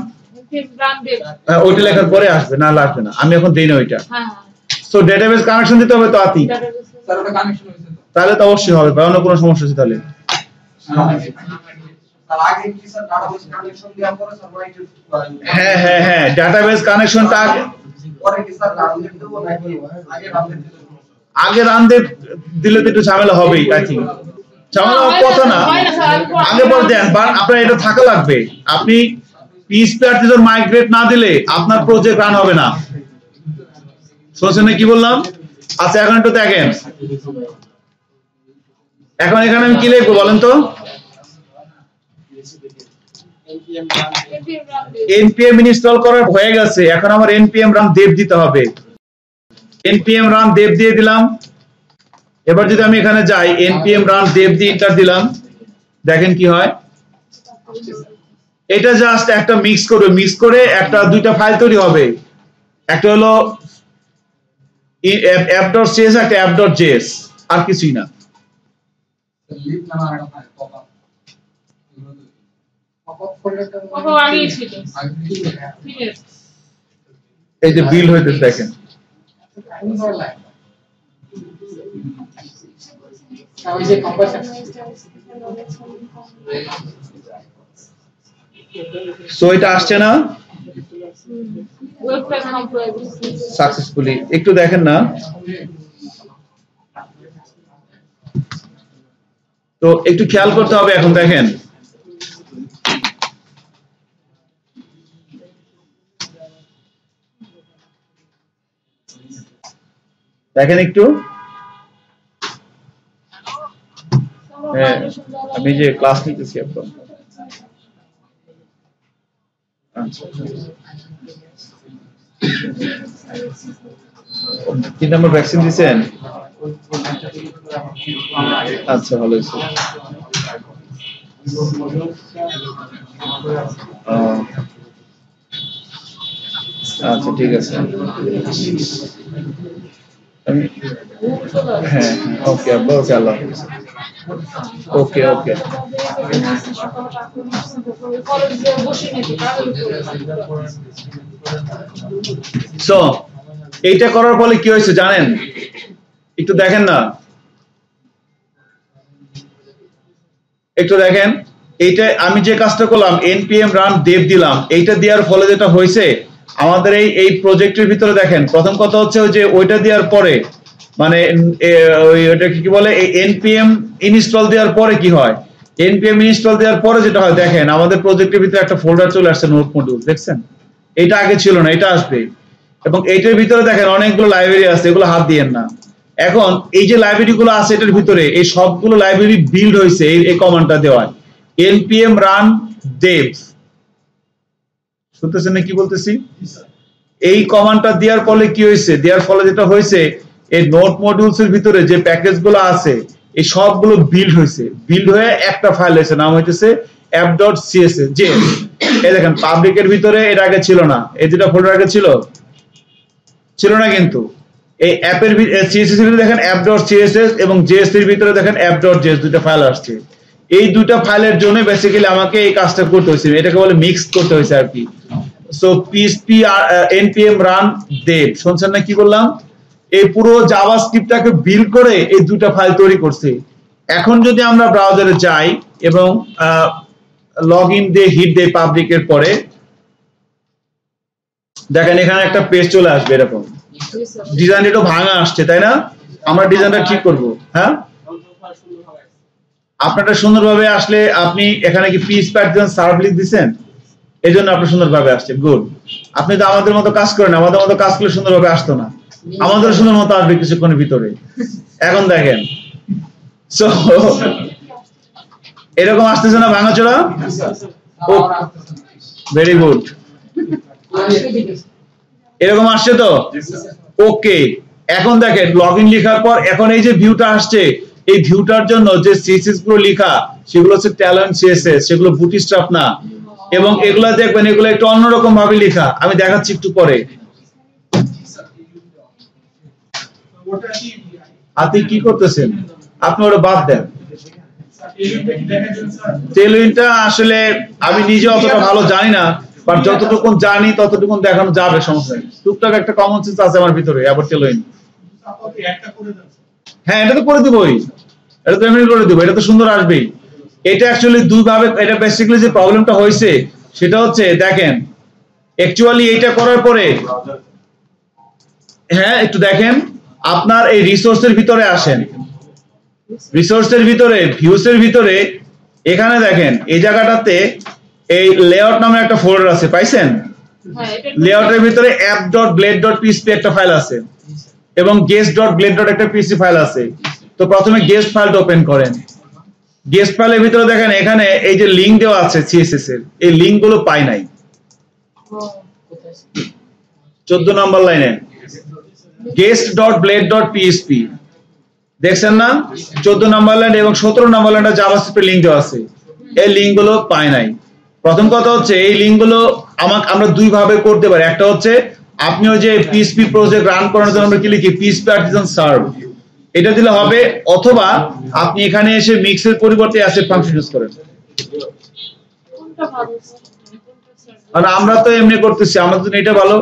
S1: ওইটা লেখার পরে আসবে, না লাগবে না, আমি এখন দেই না ওইটা। সো ডেটাবেস কানেকশন দিতে হবে তো আতি, তাহলে তো অবশ্যই হবে। অন্য কোনো সমস্যা আছে তাহলে হ্যাঁ ডাটাবেস কানেকশনটা আগে রান দিলে তো একটু ঝামেলা হবেই। আই থিঙ্ক ঝামেলা হওয়ার কথা না, আগে পরে দেন, বাট আপনার এটা থাকা লাগবে। আপনি পিএইচপি আর্টিকেল মাইগ্রেট না দিলে আপনার প্রজেক্ট রান হবে না। শুনছেন কি বললাম? আচ্ছা এখন একটু দেখেন, এখন এখানে আমি কি লিখবো বলেন তো? npm ইনস্টল করা হয়ে গেছে, এখন আমার npm run dev দিতে হবে। npm run dev দিয়ে দিলাম। এবার যদি আমি এখানে যাই npm run dev দিয়ে এন্টার দিলাম, দেখেন কি হয়। এটা জাস্ট একটা মিক্স করে একটা 2টা ফাইল তৈরি হবে, একটা হলো app.cs একটা app.js, আর কিছুই না। এই যে বিল হইতেছে দেখেন,
S2: ওই যে কম্পাসন
S1: সো এটা আসছে না
S3: ওয়েবসাইট কমপ্লিট
S1: সাকসেসফুলি। একটু দেখেন না, তো একটু খেয়াল করতে হবে। এখন দেখেন দেখেন একটু, হ্যাঁ আমি যে ক্লাস নিতেছি এখন। কি নাম্বার ভ্যাকসিন দিয়েছেন? আচ্ছা ভালো হয়েছে। আচ্ছা ঠিক আছে, হ্যাঁ ওকে আব্বা, ওকে আল্লাহ হাফেজ। ওকে ওকে সো এইটা করার ফলে কি হয়েছে জানেন? একটু দেখেন না, একটু দেখেন। এইটা আমি যে কাজটা করলাম npm run dev দিলাম, এইটা দেওয়ার ফলে যেটা হয়েছে আমাদের এই প্রজেক্টের ভিতরে দেখেন, প্রথম কথা হচ্ছে ওই যে ওইটা দেওয়ার পরে মানে ওইটা কি বলে এই npm ইনস্টল দেওয়ার পরে কি হয়, npm ইনস্টল দেওয়ার পরে যেটা হয় দেখেন আমাদের প্রজেক্টের ভিতরে একটা ফোল্ডার চলে আসছে নোট মডিউল, দেখছেন? এটা আগে ছিল না, এটা আসবে। এবং এইটার ভিতরে দেখেন অনেকগুলো লাইব্রেরি আছে, এগুলো হাত দিয়েন না। এখন এই যে লাইব্রেরি গুলো আছে এটার ভিতরে এই সবগুলো লাইব্রেরি বিল্ড হয়েছে এই কমান্ডটা দেওয়ায় npm run dev। শুনতেছেন না কি বলতেছি? এই কমান্ডটা দেওয়ার ফলে কি হয়েছে, দেওয়ার ফলে যেটা হয়েছে এই নোট মডিউলস এর ভিতরে যে প্যাকেজ গুলো আছে এই সবগুলো বিল্ড হয়েছে, বিল্ড হয়ে একটা ফাইল হয়েছে, নাম হইতেছে app.css। যে এই দেখেন পাবলিকের ভিতরে এর আগে ছিল না, এই দুটো ফোল্ডার আগে ছিল না, কিন্তু এই অ্যাপের সিএসএস এর ভিতরে দেখেন app.css এবং js এর ভিতরে দেখেন app.js দুটো ফাইল আসছে। এই দুটো ফাইলের জন্য বেসিক্যালি আমাকে এই কাজটা করতে হয়েছে, এটাকে বলে মিক্স করতে হয়েছে আর কি। So PHP npm run dev, শুনছেন না কি বললাম? এই পুরো জাভাস্ক্রিপ্টটাকে বিল্ড করে এই দুটো ফাইল তৈরি করছে। এখন যদি আমরা ব্রাউজারে যাই এবং লগইন দিয়ে হিট দেই পাবলিকের পরে, দেখেন এখানে একটা পেজ চলে আসবে এরকম। ডিজাইন একটু ভাঙা আসছে তাই না? আমরা ডিজাইনটা ঠিক করব। হ্যাঁ আপনারটা সুন্দরভাবে আসলে আপনি এখানে কি PHP সার্ভলেট দিবেন, এজন্য আপনি সুন্দরভাবে আসছে। গুড। আপনি তো আমাদের মতো কাজ করেন, আমাদের মতো কাজ করলে সুন্দরভাবে আসতো না, আমাদের সুন্দর মতো আসবে কিছুক্ষণের ভিতরে। এখন দেখেন সো এরকম আসতেছে না ভাঙাচোরা? ভেরি গুড, এরকম আসছে তো? ওকে। এখন দেখেন লগইন লেখার পর এখন এই যে ভিউটা আসছে, এই ভিউটার জন্য যে সিএসএস গুলো লেখা সেগুলো হচ্ছে ট্যালেন্ট সিএসএস, সেগুলো বুটস্ট্র্যাপ না। এবং এগুলা দেখবেন এগুলো একটু অন্যরকম ভাবে লেখা, আমি দেখাচ্ছি একটু পরে। আপনি কি করতেছেন? আপনি ওটা বাদ দেন। টেলউইনটা আসলে আমি নিজে অতটা ভালো জানি না, বাট যতটুকু জানি ততটুকু দেখানো যাবে, সমস্যা নেই। টুকটাক একটা কমন সেন্স আছে আমার ভিতরে। আবার টেলউইন, হ্যাঁ এটা তো করে দিবই, এটা তো এমনি করে দিব, এটা তো সুন্দর আসবেই। এটা অ্যাকচুয়ালি দুই ভাবে, এটা বেসিক্যালি যে প্রবলেমটা হয়েছে সেটা হচ্ছে দেখেন অ্যাকচুয়ালি এইটা করার পরে, হ্যাঁ একটু দেখেন আপনার এই রিসোর্সের ভিতরে আসেন, রিসোর্সের ভিতরে ভিউসের ভিতরে এখানে দেখেন এই জায়গাটাতে এই লেআউট নামে একটা ফোল্ডার আছে, পাইছেন? লেআউটের ভিতরে app.blade.php একটা ফাইল আছে এবং guest.blade. একটা পিসি ফাইল আছে। তো প্রথমে গেস্ট ফাইলটা ওপেন করেন। গেস্ট ফাইলের ভিতরে দেখেন এখানে এই যে লিংক দেওয়া আছে সিএসএস এর, এই লিংক গুলো পাই নাই 14 নম্বর লাইনে guest.blade.php দেখছেন না? 14 নম্বর লাইন এবং 17 নম্বর লাইনে জাভাস্ক্রিপ্টের লিংক দেওয়া আছে, এই লিংক গুলো পাই নাই। প্রথম কথা হচ্ছে এই লিংক গুলো আমরা দুই ভাবে করতে পারি। একটা হচ্ছে আপনি ওই যে PHP প্রজেক্ট রান করানোর জন্য আমরা কি লিখি PHP artisan serve, এটা দিলে হবে, অথবা আপনি এখানে এসে মিক্সের পরিবর্তে অ্যাসেট ফাংশন ইউজ করেন। আর আমরা তো এমনি করতেছি, আমাদের জন্য এটা ভালো।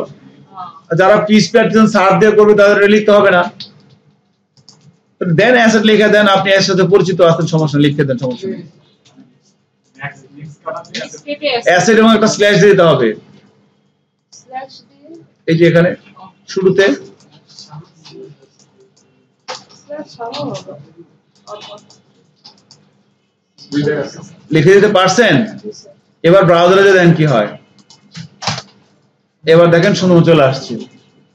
S1: যারা PHP artisan serve দিয়ে করবে তাদের লিখতে হবে না। দেন অ্যাসেট লিখে দেন, আপনি এর সাথে পরিচিত আছেন, সমস্যা লিখে দেন, সমস্যা নেই। অ্যাসেট এবং একটা স্ল্যাশ দিয়ে দিতে হবে, এই যে এখানে শুরুতে লিখে দিতে পারছেন। এবার ব্রাউজারে দেন কি হয়, এবার দেখেন শূন্য চলে আসছে।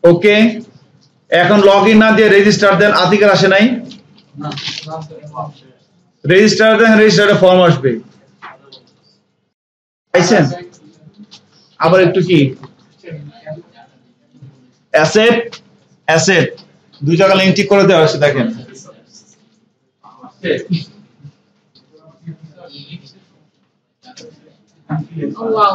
S1: ওকে, এখন লগ ইন না দিয়ে রেজিস্টার দেন, আতিকার আসে নাই, রেজিস্টার দেন, রেজিস্টারে ফর্ম আসবে, পাইছেন? আবার একটু কি অ্যাসেট অ্যাসেট দুই জায়গা লিংক ঠিক করে দেওয়া হয়েছে, দেখেন
S3: Oh wow.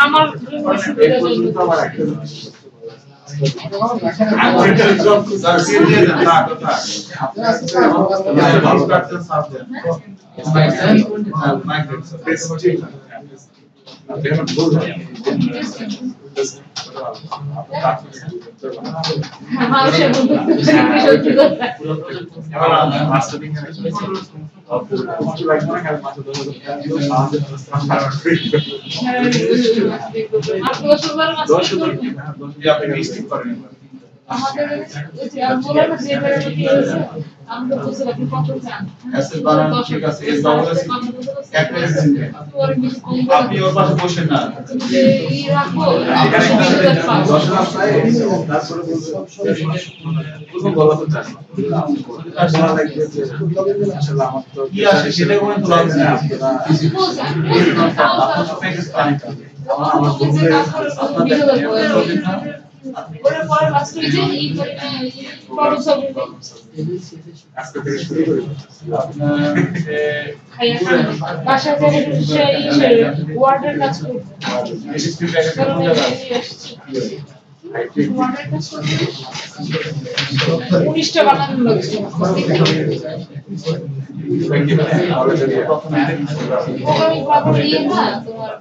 S3: আমার
S1: আপনি ওর পাশে বসেন না, সেটা করে তো লাগবে না।
S3: ওরা পরে লাস্ট হইছে এই প্রবলেম সলভ
S4: আজকে থেকে শুরু করি
S3: বাসা থেকে সেই ওয়ার্ডের কাজ করব ওয়ার্ডের কাজ করব 19টা বানানো লাগছে প্রোগ্রামিং পাবো ইয়ে না তোমার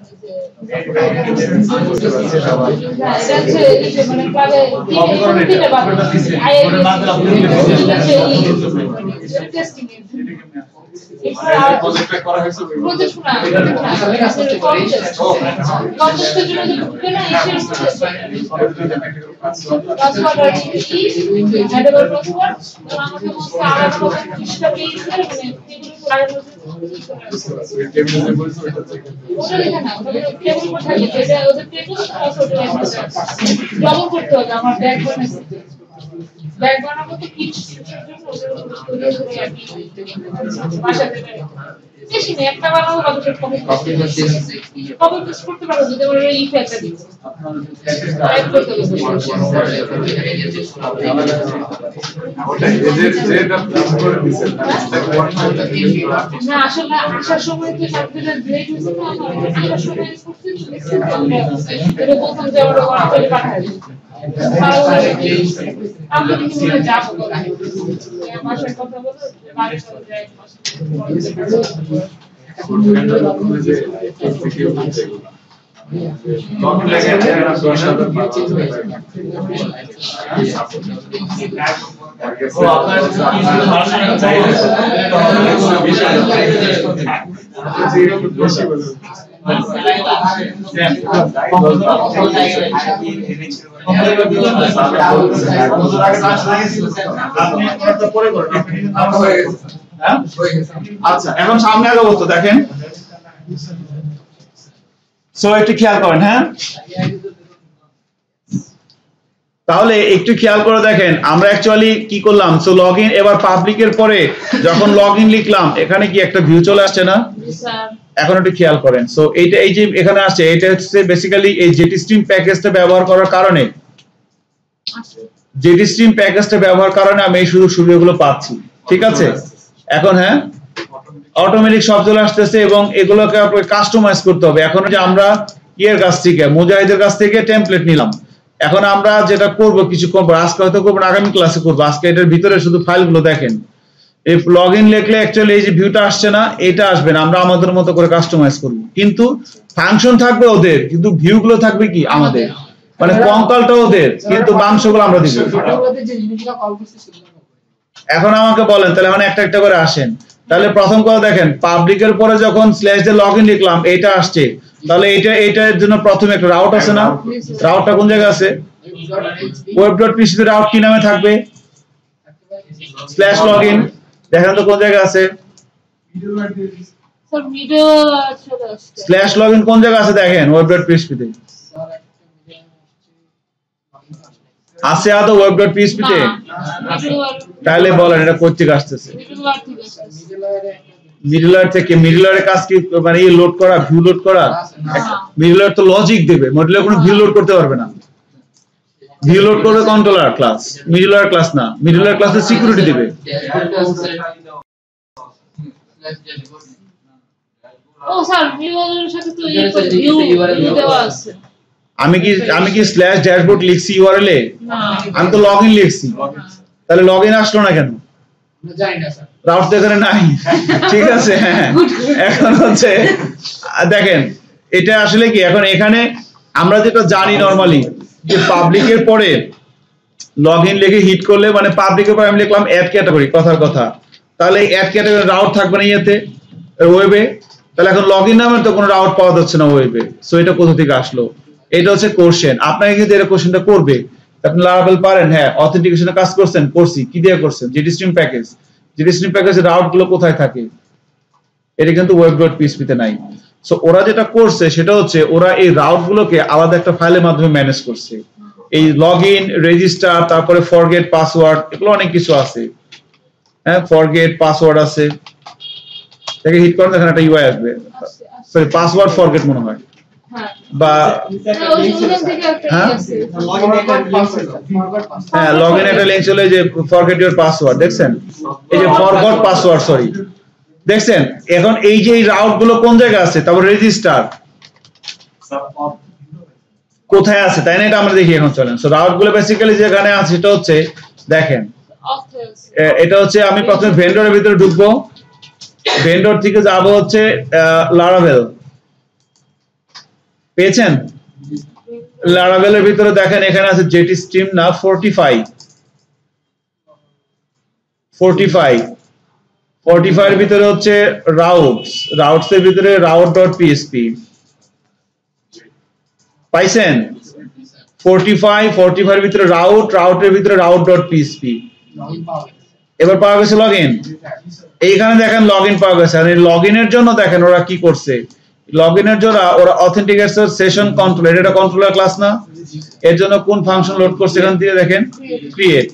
S3: ডবল করতে হবে আমার ব্যাগ বানাতে ব্যাগ বানাবো তো কিট বাসাতে বেশি না একটা বানাবো কপি পেস্ট করতে পারো যদি বলে এই ফেলটা দিই টাইপ করতে হবে না আসলে আসার সময় তো সাবজেক্টের গ্রেড হইছে না আসার সময় করতে লিখতে হবে এটা বলতাম যে আমরা ওয়ার্ড করে পাঠাই আমরা কি করে যাব মাসের কথা বলো বাড়ি চলে যায়
S1: হ্যাঁ আচ্ছা এখন সামনে আগাবো তো দেখেন সো একটু খেয়াল করেন হ্যাঁ তাহলে একটু খেয়াল করে দেখেন আমরা অ্যাকচুয়ালি কি করলাম সো লগইন এবার পাবলিকের পরে যখন লগইন লিখলাম এখানে কি একটা ভিউ চলে আসছে না এখন একটু খেয়াল করেন সো এইটা এই যে এখানে আসছে এটা হচ্ছে বেসিক্যালি এই জেটিস্ট্রিম প্যাকেজটা ব্যবহার করার কারণে জেটিস্ট্রিম প্যাকেজটা ব্যবহার কারণে আমি এই সুবিধাগুলো পাচ্ছি ঠিক আছে এখন হ্যাঁ অটোমেটিক সব চলে আসতেছে এবং এগুলোকে আপনাকে কাস্টমাইজ করতে হবে এখন যে আমরা ইয়ের কাছ থেকে মুজাহিদের কাছ থেকে টেমপ্লেট নিলাম এখন আমরা যেটা করব কিছু করব আজকে হয়তো করব না আগামী ক্লাসে করব আজকে এটার ভিতরে শুধু ফাইলগুলো দেখেন এই লগইন লিখলে অ্যাকচুয়ালি এই যে ভিউটা আসছে না এটা আসবে না আমরা আমাদের মতো করে কাস্টমাইজ করব কিন্তু ফাংশন থাকবে ওদের কিন্তু ভিউগুলো থাকবে কি আমাদের মানে কঙ্কালটা ওদের কিন্তু মাংসগুলো আমরা দিব এখন আমাকে বলেন তাহলে মানে একটা একটা করে আসেন তাহলে প্রথম কথা দেখেন পাবলিকের পরে যখন স্ল্যাশ দিয়ে লগইন লিখলাম এটা আসছে তাহলে এটার জন্য প্রথমে একটা রাউট আছে না রাউটটা কোন জায়গায় আছে web.php তে রাউট কি নামে থাকবে স্ল্যাশ লগইন দেখেন তো কোন জায়গায় আছে
S3: স্যার মিডল
S1: স্ল্যাশ লগইন কোন জায়গায় আছে দেখেন web.php তে আছে আদৌ web.php তে তাহলে বলেন এটা কোথা থেকে আসতেছে মিডলওয়্যার থেকে মিডলওয়্যারের কাজ কি মানে এই লোড করা ভিউ লোড করা মিডলওয়্যার তো লজিক দেবে মডেলের কোনো ভিউ লোড করতে পারবে না ভিউ লোড করবে কন্ট্রোলার ক্লাস মিডলওয়্যার ক্লাস না মিডলওয়্যার ক্লাসে সিকিউরিটি দেবে
S3: ও স্যার ভিউয়ারের সাথে তো ভিউ দেওয়া আছে
S1: আমি কি স্ল্যাশ ড্যাশবোর্ড লিখছি ইউআরএল এ
S3: না
S1: আমি তো লগইন লিখছি তাহলে লগইন আসলো না কেন
S2: জানি না স্যার
S1: রাউট তো এখানে নাই ঠিক আছে হ্যাঁ এখন হচ্ছে দেখেন এটা আসলে কি এখন এখানে আমরা যেটা জানি নরমালি যে পাবলিকের পরে লগইন লিখে হিট করলে মানে পাবলিকের পরে আমি লিখলাম অ্যাড ক্যাটাগরি কথার কথা তাহলে অ্যাড ক্যাটাগরি রাউট থাকবে না ইয়েতে ওয়েবে তাহলে এখন লগইন নামে তো কোনো রাউট পাওয়া যাচ্ছে না ওয়েবে সো এটা কোথা থেকে আসলো এটা হচ্ছে কোশ্চেন আপনাকে কিন্তু এর কোশ্চেনটা করবে আপনি লারাভেল পারেন হ্যাঁ অথেন্টিকেশনের কাজ করছেন করছি কি দিয়ে করছেন জেটিস্ট্রিম প্যাকেজের রাউট গুলো কোথায় থাকে এটা কিন্তু web.php তে নাই সো ওরা যেটা করছে সেটা হচ্ছে ওরা এই রাউট গুলোকে আলাদা একটা ফাইলের মাধ্যমে ম্যানেজ করছে এই লগইন রেজিস্টার তারপরে ফরগেট পাসওয়ার্ড এগুলো অনেক কিছু আছে হ্যাঁ ফরগেট পাসওয়ার্ড আছে দেখে হিট করেন এখানে একটা ইউআই আসবে সরি পাসওয়ার্ড ফরগেট মনে হয় বা হ্যাঁ লগইন একটা লিংক চলে যে ফরগেট ইওর পাসওয়ার্ড দেখছেন এই যে ফরগট পাসওয়ার্ড সরি দেখছেন এখন এই যে এই রাউট গুলো কোন জায়গায় আছে তারপর রেজিস্টার কোথায় আছে তাই না এটা আমরা দেখি এখন চলেন সো রাউট গুলো বেসিক্যালি যেখানে আছে সেটা হচ্ছে দেখেন এটা হচ্ছে আমি প্রথমে ভেন্ডরের ভিতরে ঢুকবো ভেন্ডর থেকে যাব হচ্ছে লারাভেল পেয়েছেন লারাভেলের ভিতরে দেখেন এখানে আছে জেটিস্ট্রিম না 45 এর ভিতরে হচ্ছে রাউটস এর ভিতরে route.php পাইছেন 45 এর ভিতরে রাউটের ভিতরে route.php এবার পাওয়া গেছে লগইন এইখানে দেখেন লগইন পাওয়া গেছে আর এই লগইনের জন্য দেখেন ওরা কি করছে লগইনের জন্য ওরা অথেন্টিকেশন সেশন কন্ট্রোলার এটা কন্ট্রোলার ক্লাস না এর জন্য কোন ফাংশন লোড করছে এখান থেকে দেখেন ক্রিয়েট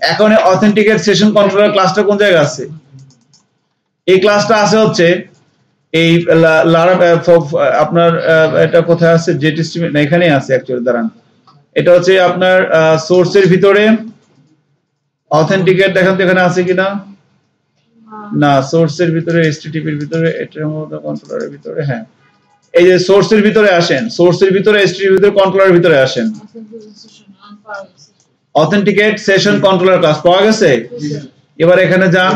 S1: এখন অথেন্টিকেট সেশন কন্ট্রোলার ক্লাসটা কোন জায়গায় আছে এই ক্লাসটা আছে হচ্ছে এই আপনার এটা কোথায় আছে জেটিস্ট্রিম না এখানেই আছে অ্যাকচুয়ালি দাঁড়ান এটা হচ্ছে আপনার সোর্সের ভিতরে অথেন্টিকেট দেখেন তো এখানে আছে কিনা না সোর্সের ভিতরে এসটিটিপি এর ভিতরে এটার মধ্যে কন্ট্রোলারের ভিতরে হ্যাঁ এই যে সোর্সের ভিতরে আসেন সোর্সের ভিতরে এসটিটিপি এর ভিতরে কন্ট্রোলারের ভিতরে আসেন অথেন্টিকেট সেশন কন্ট্রোলার ক্লাস পাওয়া গেছে এবার এখানে যান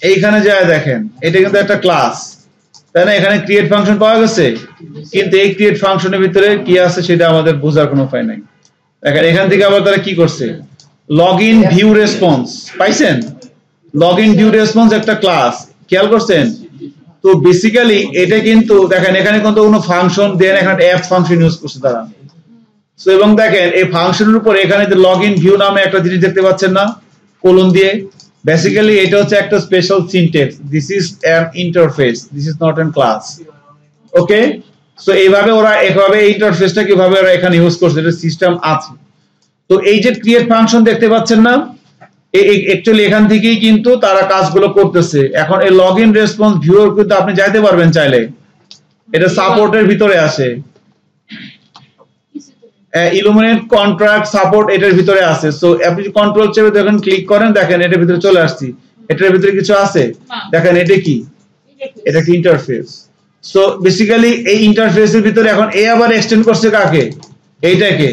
S1: এইখানে যায় দেখেন এটা কিন্তু একটা ক্লাস তাই না এখানে ক্রিয়েট ফাংশন পাওয়া গেছে কিন্তু এই ক্রিয়েট ফাংশনের ভিতরে কি আছে সেটা আমাদের বোঝার কোনো উপায় নাই দেখেন এখান থেকে আবার তারা কি করছে লগইন ভিউ রেসপন্স পাইছেন লগইন ভিউ রেসপন্স একটা ক্লাস খেয়াল করছেন তো বেসিক্যালি এটা কিন্তু দেখেন এখানে কিন্তু কোনো ফাংশন দেন এখানে অ্যাপ ফাংশন ইউজ করছে তারা সো এবং দেখেন এই ফাংশনের উপর এখানে যে লগইন ভিউ নামে একটা জিনিস দেখতে পাচ্ছেন না কোলন দিয়ে বেসিক্যালি এটা হচ্ছে একটা special syntax, this is an interface, this is not an class. Okay, so এইভাবে ওরা এভাবে ইন্টারফেসটা কিভাবে ওরা এখানে ইউজ করছে, এটা সিস্টেম আছে। তো এই যে ক্রিয়েট ফাংশন দেখতে পাচ্ছেন না, অ্যাকচুয়ালি এখান থেকেই কিন্তু তারা কাজগুলো করতেছে। এখন এই লগইন রেসপন্স ভিউর কিন্তু আপনি যাইতে পারবেন চাইলে, এটা সাপোর্টের ভিতরে আসে, ইলুমিনেট কন্ট্রাক্ট সাপোর্ট এটার ভিতরে আছে। সো আপনি কন্ট্রোল চেপে দেখেন, ক্লিক করেন, দেখেন এটার ভিতরে চলে আসছি। এটার ভিতরে কিছু আছে, দেখেন এটা কি, এটা কি ইন্টারফেস। সো বেসিক্যালি এই ইন্টারফেসের ভিতরে এখন এ আবার এক্সটেন্ড করছে কাকে, এইটাকে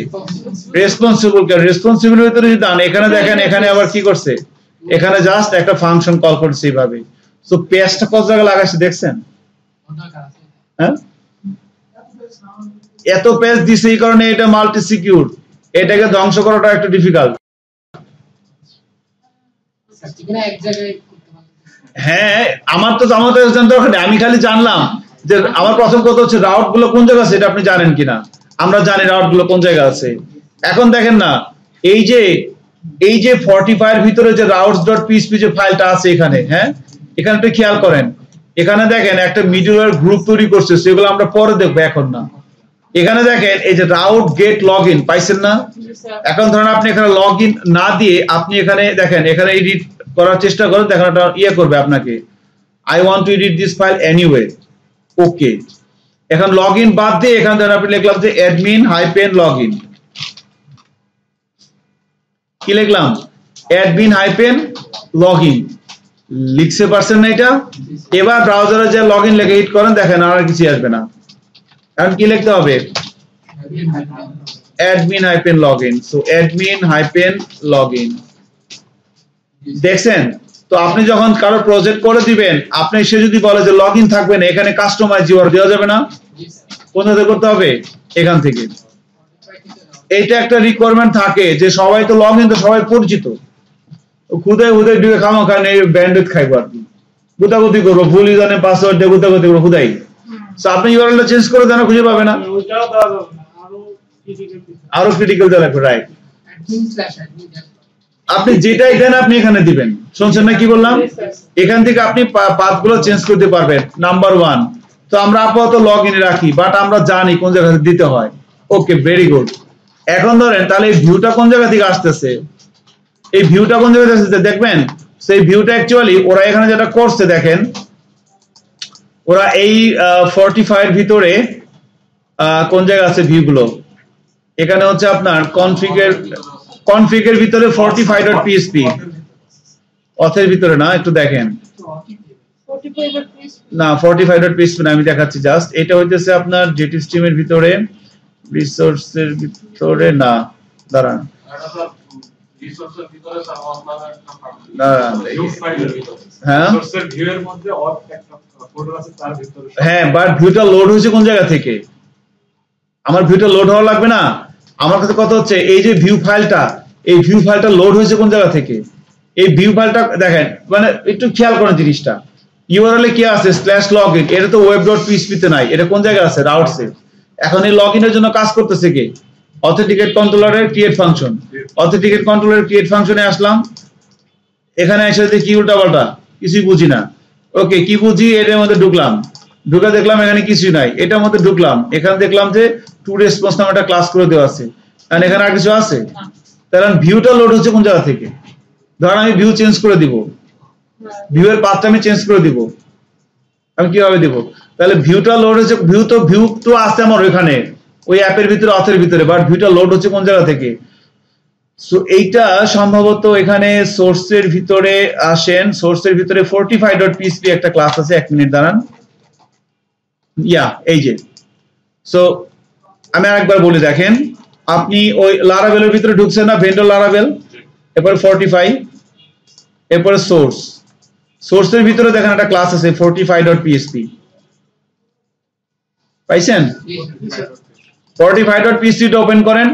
S1: রেসপন্সিবল কে, রেসপন্সিবল ভিতরে যদি আন, এখানে দেখেন এখানে আবার কি করছে, এখানে জাস্ট একটা ফাংশন কল করছে এইভাবে। সো পেজটা কত জায়গা লাগাইছে দেখছেন, হ্যাঁ এত পেজ দিছে, এই কারণে এটা মাল্টি সিকিউর, এটাকে ধ্বংস করাটা একটু ডিফিকাল্ট। হ্যাঁ আমার তো জানতে হবে, আমি খালি জানলাম যে আমার প্রথম কথা হচ্ছে রাউট গুলো কোন জায়গা আছে, এটা আপনি জানেন কিনা। আমরা জানি রাউট গুলো কোন জায়গা আছে। এখন দেখেন না, এই যে 45 এর ভিতরে যে routes.php যে ফাইলটা আছে এখানে, হ্যাঁ এখানে একটু খেয়াল করেন, এখানে দেখেন একটা মিডলওয়্যার গ্রুপ তৈরি করছে, সেগুলো আমরা পরে দেখবো, এখন না। এখানে দেখেন এই যে রাউট গেট লগইন পাইছেন না। এখন ধরেন আপনি এখানে লগইন না দিয়ে আপনি এখানে দেখেন, এখানে এডিট করার চেষ্টা করেন, দেখেন এটা ইয়ে করবে আপনাকে, I want to edit this file anyway, okay. এখন লগইন বাদ দিয়ে এখানে ধরেন আপনি লিখলাম যে অ্যাডমিন হাইপেন লগইন, কি লিখলাম, অ্যাডমিন হাইপেন লগইন লিখতে পারছেন না এটা। এবার ব্রাউজারে যে লগইন লিখে হিট করেন, দেখেন আর কিছু আসবে না। এখন কি লিখতে হবে, admin hyphen login. So admin hyphen login, দেখছেন। তো আপনি যখন কারো প্রজেক্ট করে দিবেন, আপনি সে যদি বলে যে লগইন থাকবে না, এখানে কাস্টমাইজ ইউআরএল দেওয়া যাবে না, কোন থেকে করতে হবে, এখান থেকে। এইটা একটা রিকোয়ারমেন্ট থাকে যে সবাই তো লগইন তো সবাই পরিচিত, খুদাই হুদাই ঢুকে খামো খান এই ব্যান্ডেড খাইবো আর কি, গুতাগুতি করবো, ভুল ইউজারনেম পাসওয়ার্ড দিয়ে গুতাগুতি করবো খুদাই। সো আপনি ইউআরএলটা চেঞ্জ করে দেন, খুঁজে পাবে না, আরো ক্রিটিক্যাল দেওয়া লাগবে, রাইট। আপনি যেটাই দেন আপনি এখানে দিবেন, শুনছেন না কি বললাম, এখান থেকে আপনি পাথগুলো চেঞ্জ করতে পারবেন, নাম্বার 1। তো আমরা আপাতত লগইনে রাখি, বাট আমরা জানি কোন জায়গা থেকে দিতে হয়, ওকে ভেরি গুড। এখন ধরেন তাহলে এই ভিউটা কোন জায়গা থেকে আসতেছে, এই ভিউটা কোন জায়গা থেকে আসতেছে দেখবেন। সেই ভিউটা অ্যাকচুয়ালি ওরা এখানে যেটা করছে দেখেন, ওরা এই 45 এর ভিতরে কোন জায়গা আছে ভিউগুলো, এখানে হচ্ছে আপনার কনফিগের ভিতরে 45.php, অথের ভিতরে না, একটু দেখেন না 45.php না, আমি দেখাচ্ছি জাস্ট। এটা হইতেছে আপনার জেটিস্ট্রিম এর ভিতরে, রিসোর্সের ভিতরে না, দাঁড়ান
S4: রিসোর্সের ভিতরে
S1: হ্যাঁ
S4: রিসোর্সের ভিউয়ের মধ্যে অর একটা ফোল্ডার আছে, তার ভিতরে
S1: হ্যাঁ, বাট ভিউটা লোড হয়েছে কোন জায়গা থেকে, আমার ভিউটা লোড হওয়া লাগবে না। আমার কাছে কথা হচ্ছে এই যে ভিউ ফাইলটা, এই ভিউ ফাইলটা লোড হয়েছে কোন জায়গা থেকে, এই ভিউ ফাইলটা দেখেন, মানে একটু খেয়াল করেন জিনিসটা, ইউআরএল এ কি আছে /login, এটা তো web.php তে নাই, এটা কোন জায়গায় আছে, রাউটসে। এখন এই লগইনের জন্য কাজ করতেছে কে, অথেন্টিকেট কন্ট্রোলারের ক্রিয়েট ফাংশন। অথেন্টিকেট কন্ট্রোলারের ক্রিয়েট ফাংশনে আসলাম, এখানে এসে যে কি উল্টাপাল্টা কিছুই বুঝি না, ওকে কি বুঝি, এটার মধ্যে ঢুকলাম, ঢুকে দেখলাম এখানে কিছুই নাই, এটার মধ্যে ঢুকলাম, এখানে দেখলাম যে টু রেসপন্স নামে একটা ক্লাস করে দেওয়া আছে, কারণ এখানে আর কিছু আছে। তাহলে ভিউটা লোড হচ্ছে কোন জায়গা থেকে, ধর আমি ভিউ চেঞ্জ করে দিব, ভিউয়ের পাথটা আমি চেঞ্জ করে দিব, আমি কিভাবে দিব, তাহলে ভিউটা লোড হচ্ছে, ভিউ তো আছে আমার ওইখানে ওই অ্যাপের ভিতরে, অথের ভিতরে, বাট ভিউটা লোড হচ্ছে কোন জায়গা থেকে। সো এইটা সম্ভবত এখানে সোর্সের ভিতরে আসেন, সোর্সের ভিতরে 45.php একটা ক্লাস আছে, 1 মিনিট দাঁড়ান, ইয়া এই যে। সো আমি আরেকবার বলি, দেখেন আপনি ওই লারাভেলের ভিতরে ঢুকছেন না, ভেন্ডর লারাভেল, এরপরে 45, এরপরে সোর্সের ভিতরে দেখেন একটা ক্লাস আছে 45.php, পাইছেন? 45.php ওপেন করেন,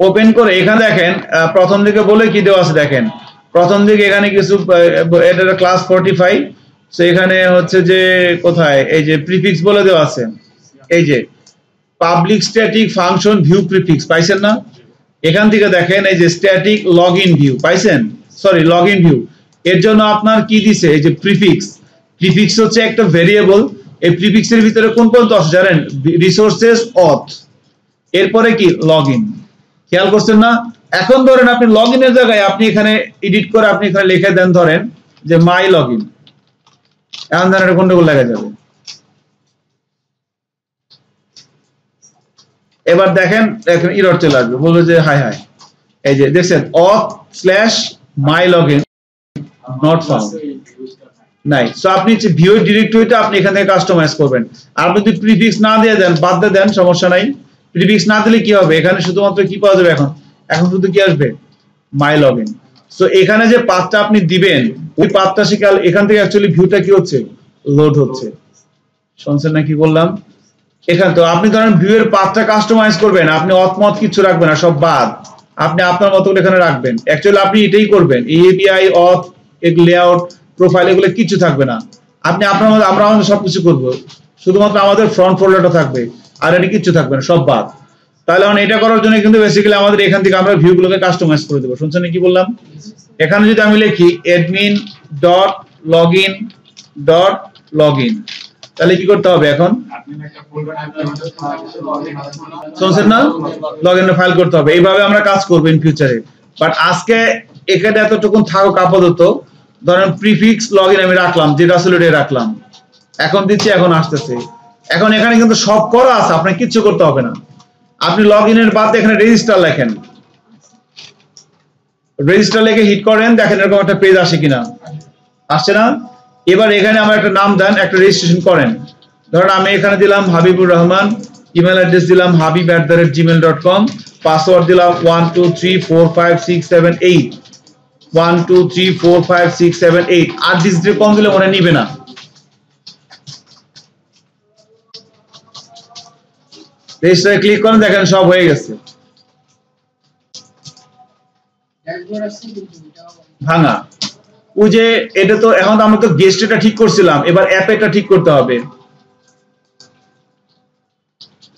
S1: ওপেন করে এখানে দেখেন প্রথম দিকে বলে কি দেওয়া আছে, দেখেন প্রথম দিকে এখানে কিছু, এটা ক্লাস 45, সো এখানে হচ্ছে যে কোথায় এই যে প্রিফিক্স বলে দেওয়া আছে, এই যে public static function view prefix, পাইছেন না? এখান থেকে দেখেন এই যে স্ট্যাটিক লগইন ভিউ, পাইছেন? সরি লগইন ভিউ, এর জন্য আপনার কি দিছে, এই যে প্রিফিক্স, প্রিফিক্স হচ্ছে একটা ভেরিয়েবল। এই প্রিফিক্সের ভিতরে কোন পর্যন্ত আছে জানেন? রিসোর্সেস, অথ, এরপরে কি লগইন। খেয়াল করছেন না? এখন ধরেন আপনি লগইনের জায়গায় আপনি এখানে এডিট করে আপনি এখানে লিখে দেন ধরেন যে মাই লগইন, এখন ধরেন এটা গন্ডগোল লেগে যাবে। এবার দেখেন এখন এরর চলে আসবে, বলবে যে হাই হাই, এই যে দেখছেন auth slash my login not found নাই। সো আপনি ভিউ ডিরেক্টরিটা আপনি এখান থেকে কাস্টমাইজ করবেন। আর যদি প্রিফিক্স না দিয়ে দেন, বাদ দিয়ে দেন, সমস্যা নাই। প্রিফিক্স না দিলে কি হবে, এখানে শুধুমাত্র কি পাওয়া যাবে, এখন শুধু কি আসবে, মাই লগইন। সো এখানে যে পাথটা আপনি দিবেন, ওই পাথটা শিকাল এখান থেকে অ্যাকচুয়ালি ভিউটা কি হচ্ছে, লোড হচ্ছে। শুনছেন না কি বললাম? এখানে তো আপনি ধরেন ভিউয়ের পাথটা কাস্টমাইজ করবেন, আপনি অতমত কিছু রাখবেন না, সব বাদ, আপনি আপনার মতো করে এখানে রাখবেন। অ্যাকচুয়ালি আপনি এটাই করবেন, এই এপিআই, অথ, লেআউট, প্রোফাইল এগুলো কিছু থাকবে না। আপনি আপনার মধ্যে, আমরা আমাদের সবকিছু করব, শুধুমাত্র আমাদের ফ্রন্ট ফোল্ডারটা থাকবে, আর এটা কিছু থাকবে না, সব বাদ। তাহলে এখন এটা করার জন্য কিন্তু বেসিক্যালি আমাদের এখান থেকে আমরা ভিউগুলোকে কাস্টমাইজ করে দেবো। শুনছেন কি বললাম? এখানে যদি আমি লিখি admin dot login dot login, তাহলে কি করতে হবে এখন? শুনছেন না? লগইনের ফাইল করতে হবে। এইভাবে আমরা কাজ করব ইন ফিউচারে। বাট আজকে এখানে এতটুকুন থাকুক আপাতত। ধরেন প্রিফিক্স লগইন আমি রাখলাম, যেটা আসলে এটা রাখলাম, এখন দিচ্ছি, এখন আসতেছে। এখন এখানে কিন্তু সব করা আছে, আপনার কিচ্ছু করতে হবে না। আপনি লগইনের বাদ এখানে রেজিস্টার লেখেন, রেজিস্টার লিখে হিট করেন, দেখেন এরকম একটা পেজ আসে কিনা, আসছে না? এবার এখানে আমার একটা নাম দেন, একটা রেজিস্ট্রেশন করেন। ধরেন আমি এখানে দিলাম হাবিবুর রহমান, ইমেল অ্যাড্রেস দিলাম habib@gmail.com, পাসওয়ার্ড দিলাম 12345678, 12345678। আর ডিজিটের কম দিলে মনে নিবে না। রেজিস্টারে ক্লিক করেন, দেখেন সব হয়ে গেছে। ভাঙা ওই যে এটা তো এখন আমরা তো গেস্ট এটা ঠিক করছিলাম, এবার অ্যাপ এটা ঠিক করতে হবে।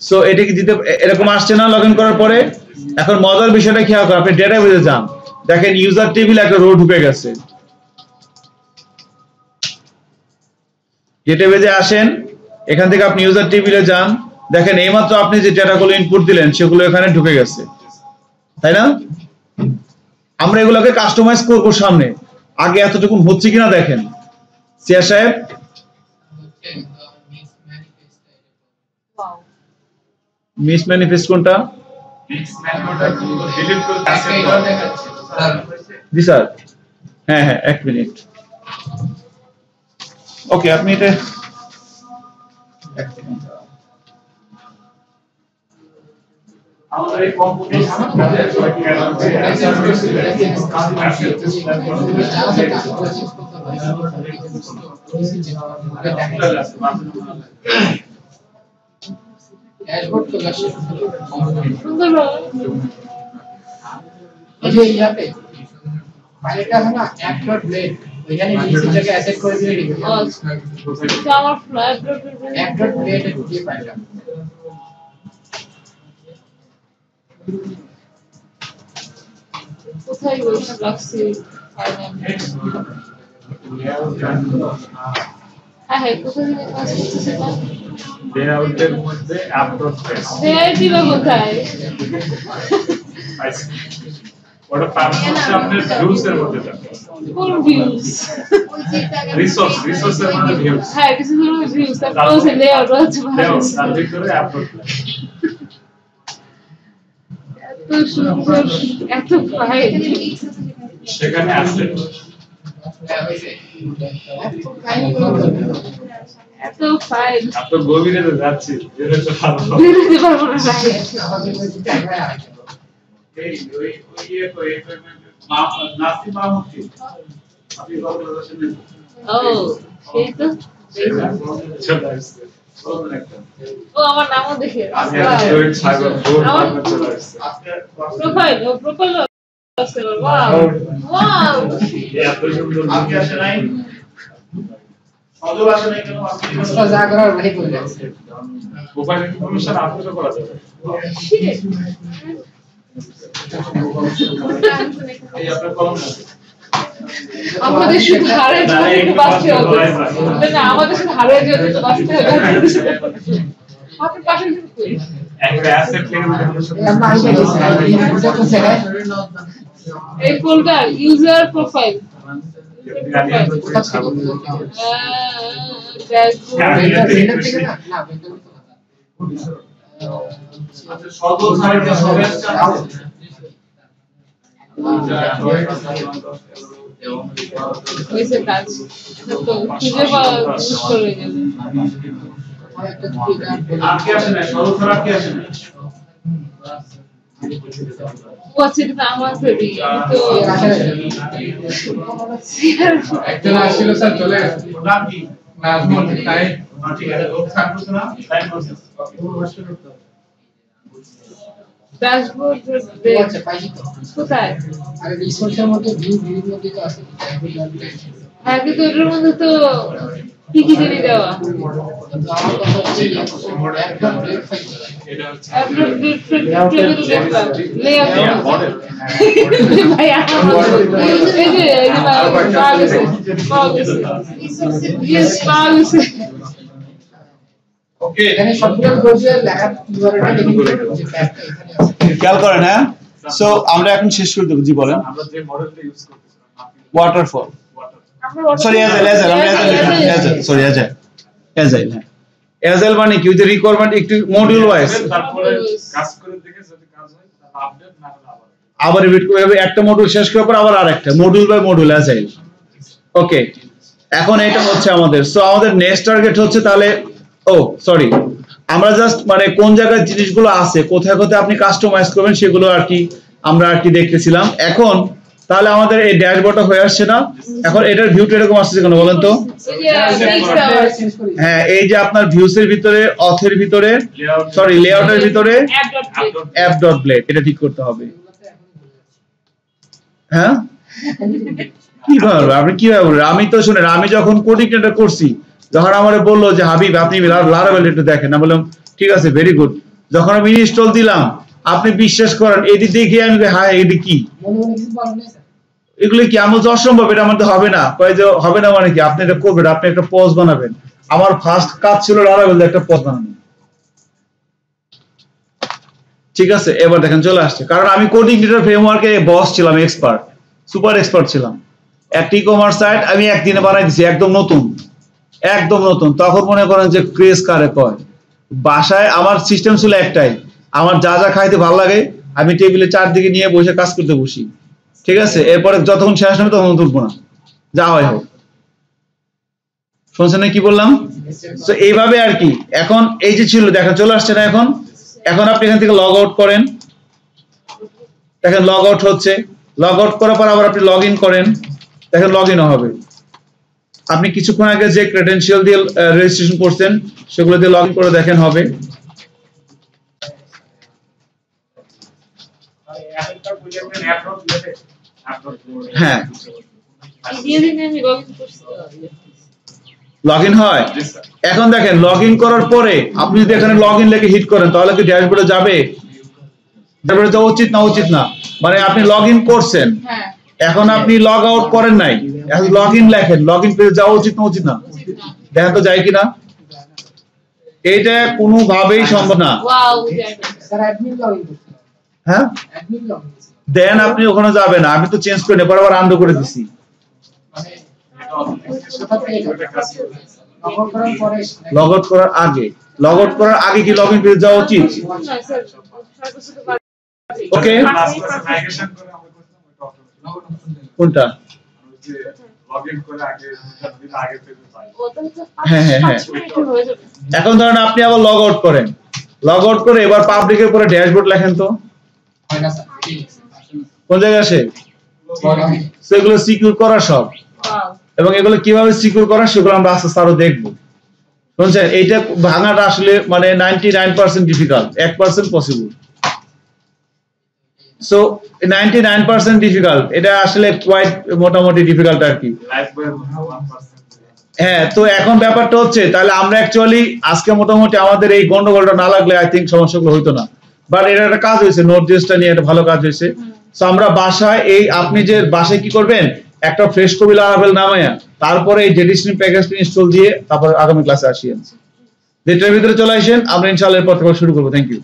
S1: সো এটা কি দিতে এরকম আসছে না লগইন করার পরে? এখন মজার বিষয়টা খেয়াল করেন, আপনি ডেটাবেজে যান, দেখেন ইউজার টেবিল একটা রো ঢুকে গেছে। ডেটাবেজে আসেন, এখান থেকে আপনি ইউজার টেবিলে যান, দেখেন এইমাত্র আপনি যে ডেটাগুলো ইনপুট দিলেন সেগুলো এখানে ঢুকে গেছে, তাই না? আমরা এগুলোকে কাস্টমাইজ করব সামনে, আগে এতটুকু হচ্ছে কিনা দেখেন। সিয়া সাহেব, মিস ম্যানিফেস্ট কোনটা? জি স্যার, হ্যাঁ হ্যাঁ, এক মিনিট। ওকে, আপনি এটা
S4: আমাদের এই কম্পিটিশন
S2: ড্যাশবোর্ড চলে আসে
S3: সুন্দর
S2: এই যে ইয়াতে ফাইলটা আছে না app.blade, ওইখানে নিচেটাকে অ্যাসেট করে দিয়ে রেখে দাও।
S3: এটা আমার ফ্ল্যাট
S2: app.blade এর যে ফাইলটা
S3: কোথায় ওইটা রাখছি? হ্যাঁ হ্যাঁ, কোথায় থেকে কাজ করতেছে না?
S4: লেআউটের মধ্যে আপডেট
S3: দেয়ার দিবা কোথায়?
S4: ওটা পারফরম্যান্স আপনার ভিউজ এর মধ্যে থাকে।
S3: কোন ভিউজ?
S4: রিসোর্সের মধ্যে ভিউজ।
S3: হ্যাঁ, কিছু ধরনের ভিউজ, তারপর হচ্ছে লেআউট আছে
S4: লেআউট তার ভিতরে আপডেট
S3: এত সুন্দর, এত ফাইল
S4: সেখানে আছে।
S3: এত ফাইল
S4: এত গভীরে তো যাচ্ছি, যেটা তো ভালো।
S3: বেরোতে পারবো না ভাই।
S4: এই ওই নাসিম মাহমুদ আপনি গল্প শুনেন?
S3: ও সেই তো,
S4: চলে আসছে।
S3: ও আমার নামও দেখে
S4: আমি একটা সাইবার বোর্ড বানাতে চলে আসছে।
S3: প্রোফাইল, ও প্রোফাইল আছে। ওয়াও ওয়াও,
S4: এত সুন্দর
S1: আপনি আসেন নাই? সজল আসেন নাই কেন? আপনি
S2: আসলে যা করার ভাই করে যাচ্ছে।
S4: মোবাইল ইনফরমেশন আপলোড করা যাবে।
S3: শিট।
S4: এই আপনার কলম আছে।
S3: আমাদের শুধু হারের জন্য একটু বাঁচতে হবে না, আমাদের শুধু হারের জন্য তো বাঁচতে হবে। আপনার পাশে
S4: একটা অ্যাসেট থেকে
S3: এই ফোল্ডার ইউজার প্রোফাইল হয়েছে কাজ তো খুঁজে পাওয়া মুশকিল হয়ে যাবে। ওয়াচিটা আমার ফেরি তো
S2: একজন আসছিল স্যার চলে গেছে নাম কি নাজমুল তাই ঠিক আছে ও স্যার বলছে না টাইম প্রসেস
S3: ড্যাশবোর্ড
S2: আচ্ছা পাইছি তো
S3: কোথায়?
S2: আরে রিসোর্সের মধ্যে ভিউর মধ্যে তো আছে
S3: হ্যাঁ কিন্তু এটার মধ্যে তো কি কি জিনিস দেওয়া
S2: আমার কথা হচ্ছে একদম ব্রেক ফাইল
S3: আপলোড দেখলাম লেআউট
S4: মডেল
S3: ভাই এই যে ইয়েস পাওয়া
S1: ওকে
S2: এখানে সবগুলো কোর্সের লেখা ইউআরএলটা দেখে নিতে যে প্যাকটা এখানে আছে
S1: খেয়াল করেন। হ্যাঁ, সো আমরা এখন শেষ করে দেবো। জি বলেন।
S4: আমরা যে মডেলটা ইউজ করতেছিলাম
S1: ওয়াটারফল,
S4: ওয়াটার
S1: সরি অ্যাজাইল হ্যাঁ, অ্যাজাইল মানে কি? ওই যে রিকোয়ারমেন্ট একটু মডিউল ওয়াইজ,
S4: তারপরে কাজ করে দেখে যদি কাজ হয় তাহলে আপডেট না হলে আবার
S1: আবার রিপিট করে একটা মডিউল শেষ করার পর আবার আরেকটা মডিউল বাই মডিউল অ্যাজাইল। ওকে, এখন এটা হচ্ছে আমাদের। সো আমাদের নেক্সট টার্গেট হচ্ছে তাহলে, ও সরি, আমরা জাস্ট মানে কোন জায়গায় জিনিসগুলো আছে, কোথায় কোথায় আপনি কাস্টমাইজ করবেন সেগুলো আর কি আমরা আর কি দেখতেছিলাম। এখন তাহলে আমাদের এই ড্যাশবোর্ডটা হয়ে আসছে না? এখন এটার ভিউটা এরকম আসছে কেন বলেন তো? হ্যাঁ, এই যে আপনার ভিউস এর ভিতরে, অথের ভিতরে, সরি লেআউটের ভিতরে অ্যাপ ডট ব্লেড, এটা ঠিক করতে হবে। হ্যাঁ, কিভাবে আপনি কিভাবে বলবেন? আমি তো শুনেন, আমি যখন কোডিংটা করছি, যখন আমারে বললো যে হাবিব আপনি লারাভেল একটু দেখেন, না বললাম ঠিক আছে ভেরি গুড। যখন আমি ইনস্টল দিলাম, আপনি বিশ্বাস করেন এটি দেখে আমি হ্যাঁ এটি কি,
S2: মনে মনে কিছু বলেন না স্যার
S1: এগুলো কি আমার অসম্ভব, এটা আমাদের হবে না। কয় যে হবে না মানে কি? আপনি এটা করবেন, আপনি একটা পোস্ট বানাবেন। আমার ফার্স্ট কাজ ছিল লারাভেল একটা পোস্ট বানানো। ঠিক আছে, এবার দেখেন চলে আসছে, কারণ আমি কোডিং ডিজাইন ফ্রেমওয়ার্কে বস ছিলাম, এক্সপার্ট, সুপার এক্সপার্ট ছিলাম। একটা ই-কমার্স সাইট আমি একদিনে বানাই দিছি, একদম নতুন, একদম নতুন। তখন মনে করেন যে ক্রেজ কারে কয়, বাসায় আমার সিস্টেম ছিল একটাই, আমার যা যা খাইতে ভালো লাগে আমি টেবিলে চারদিকে নিয়ে বসে কাজ করতে বসি। ঠিক আছে, এরপরে যতক্ষণ শেষ হবে তখন তুলবো না, যা হয় হোক। শুনছেন না কি বললাম? তো এইভাবে আর কি। এখন এই যে ছিল দেখা চলে আসছে না? এখন এখন আপনি এখান থেকে লগ আউট করেন, দেখেন লগ আউট হচ্ছে। লগ আউট করার পর আবার আপনি লগ ইন করেন, দেখেন লগ ইন হবে। আপনি কিছুক্ষণ আগে যে ক্রেডেনশিয়াল দিয়ে রেজিস্ট্রেশন করছেন সেগুলো দিয়ে লগ ইন করে দেখেন হবে। হ্যাঁ, লগ ইন হয়। এখন দেখেন লগ ইন করার পরে আপনি যদি এখানে লগ ইন লিখে হিট করেন তাহলে কি ড্যাশবোর্ডে যাবে? ড্যাশবোর্ডে যাওয়া উচিত না উচিত না? মানে আপনি লগ ইন করছেন, এখন আপনি লগ আউট করেন নাই, এখন লগ ইন লেখেন, লগ ইন পেজে যাওয়া উচিত না উচিত না? দেখেন তো যায় কিনা। এটা কোনোভাবেই সম্ভব না।
S2: স্যার অ্যাডমিন লগইন করতে
S1: হ্যাঁ,
S2: অ্যাডমিন লগইন
S1: দেন আপনি ওখানে যাবেন। আমি তো চেঞ্জ করে নেবার আবার আন্ডু করে দিছি।
S2: মানে কোথা থেকে লগ আউট করার পরে
S1: লগ আউট করার আগে, লগ আউট করার আগে কি লগ ইন পেজে যাওয়া উচিত? ওকে,
S4: মাইগ্রেশন করে আমরা করতাম ওটা
S1: কোনটা?
S4: যে লগইন করে আগে দিন আগে পেজে পাই।
S1: হ্যাঁ হ্যাঁ হ্যাঁ। এখন ধরেন আপনি আবার লগ আউট করেন, লগ আউট করে এবার পাবলিকের পরে ড্যাশবোর্ড লেখেন তো
S2: হয় না স্যার
S1: কোন জায়গায় আসে? সেগুলো সিকিউর করা সব, এবং এগুলো কিভাবে সিকিউর করা সেগুলো আমরা আস্তে আস্তে আরো দেখবো। বুঝছেন? এইটা ভাঙাটা আসলে মানে 99% ডিফিকাল্ট, 1% পসিবল। সো 99% ডিফিকাল্ট, এটা আসলে কোয়াইট মোটামুটি ডিফিকাল্ট আর কি।
S4: লাইফ বয় 1%।
S1: হ্যাঁ, তো এখন ব্যাপারটা হচ্ছে তাহলে আমরা অ্যাকচুয়ালি আজকে মোটামুটি আমাদের এই গন্ডগোলটা না লাগলে আই থিঙ্ক সমস্যাগুলো হইতো না। বাট এটা একটা কাজ হয়েছে, নোট জেসটা নিয়ে একটা ভালো কাজ হয়েছে। সো আমরা বাসায় এই আপনি যে বাসায় কি করবেন, একটা ফ্রেশ কপি লারাভেল নামায়া তারপরে এই জেডিস্ট্রিম প্যাকেজটি ইনস্টল দিয়ে তারপর আগামী ক্লাসে আসিয়েন। যেটার ভিতরে চলে আসেন, আমরা ইনশাআল্লাহ এরপর থেকে শুরু করবো। Thank you.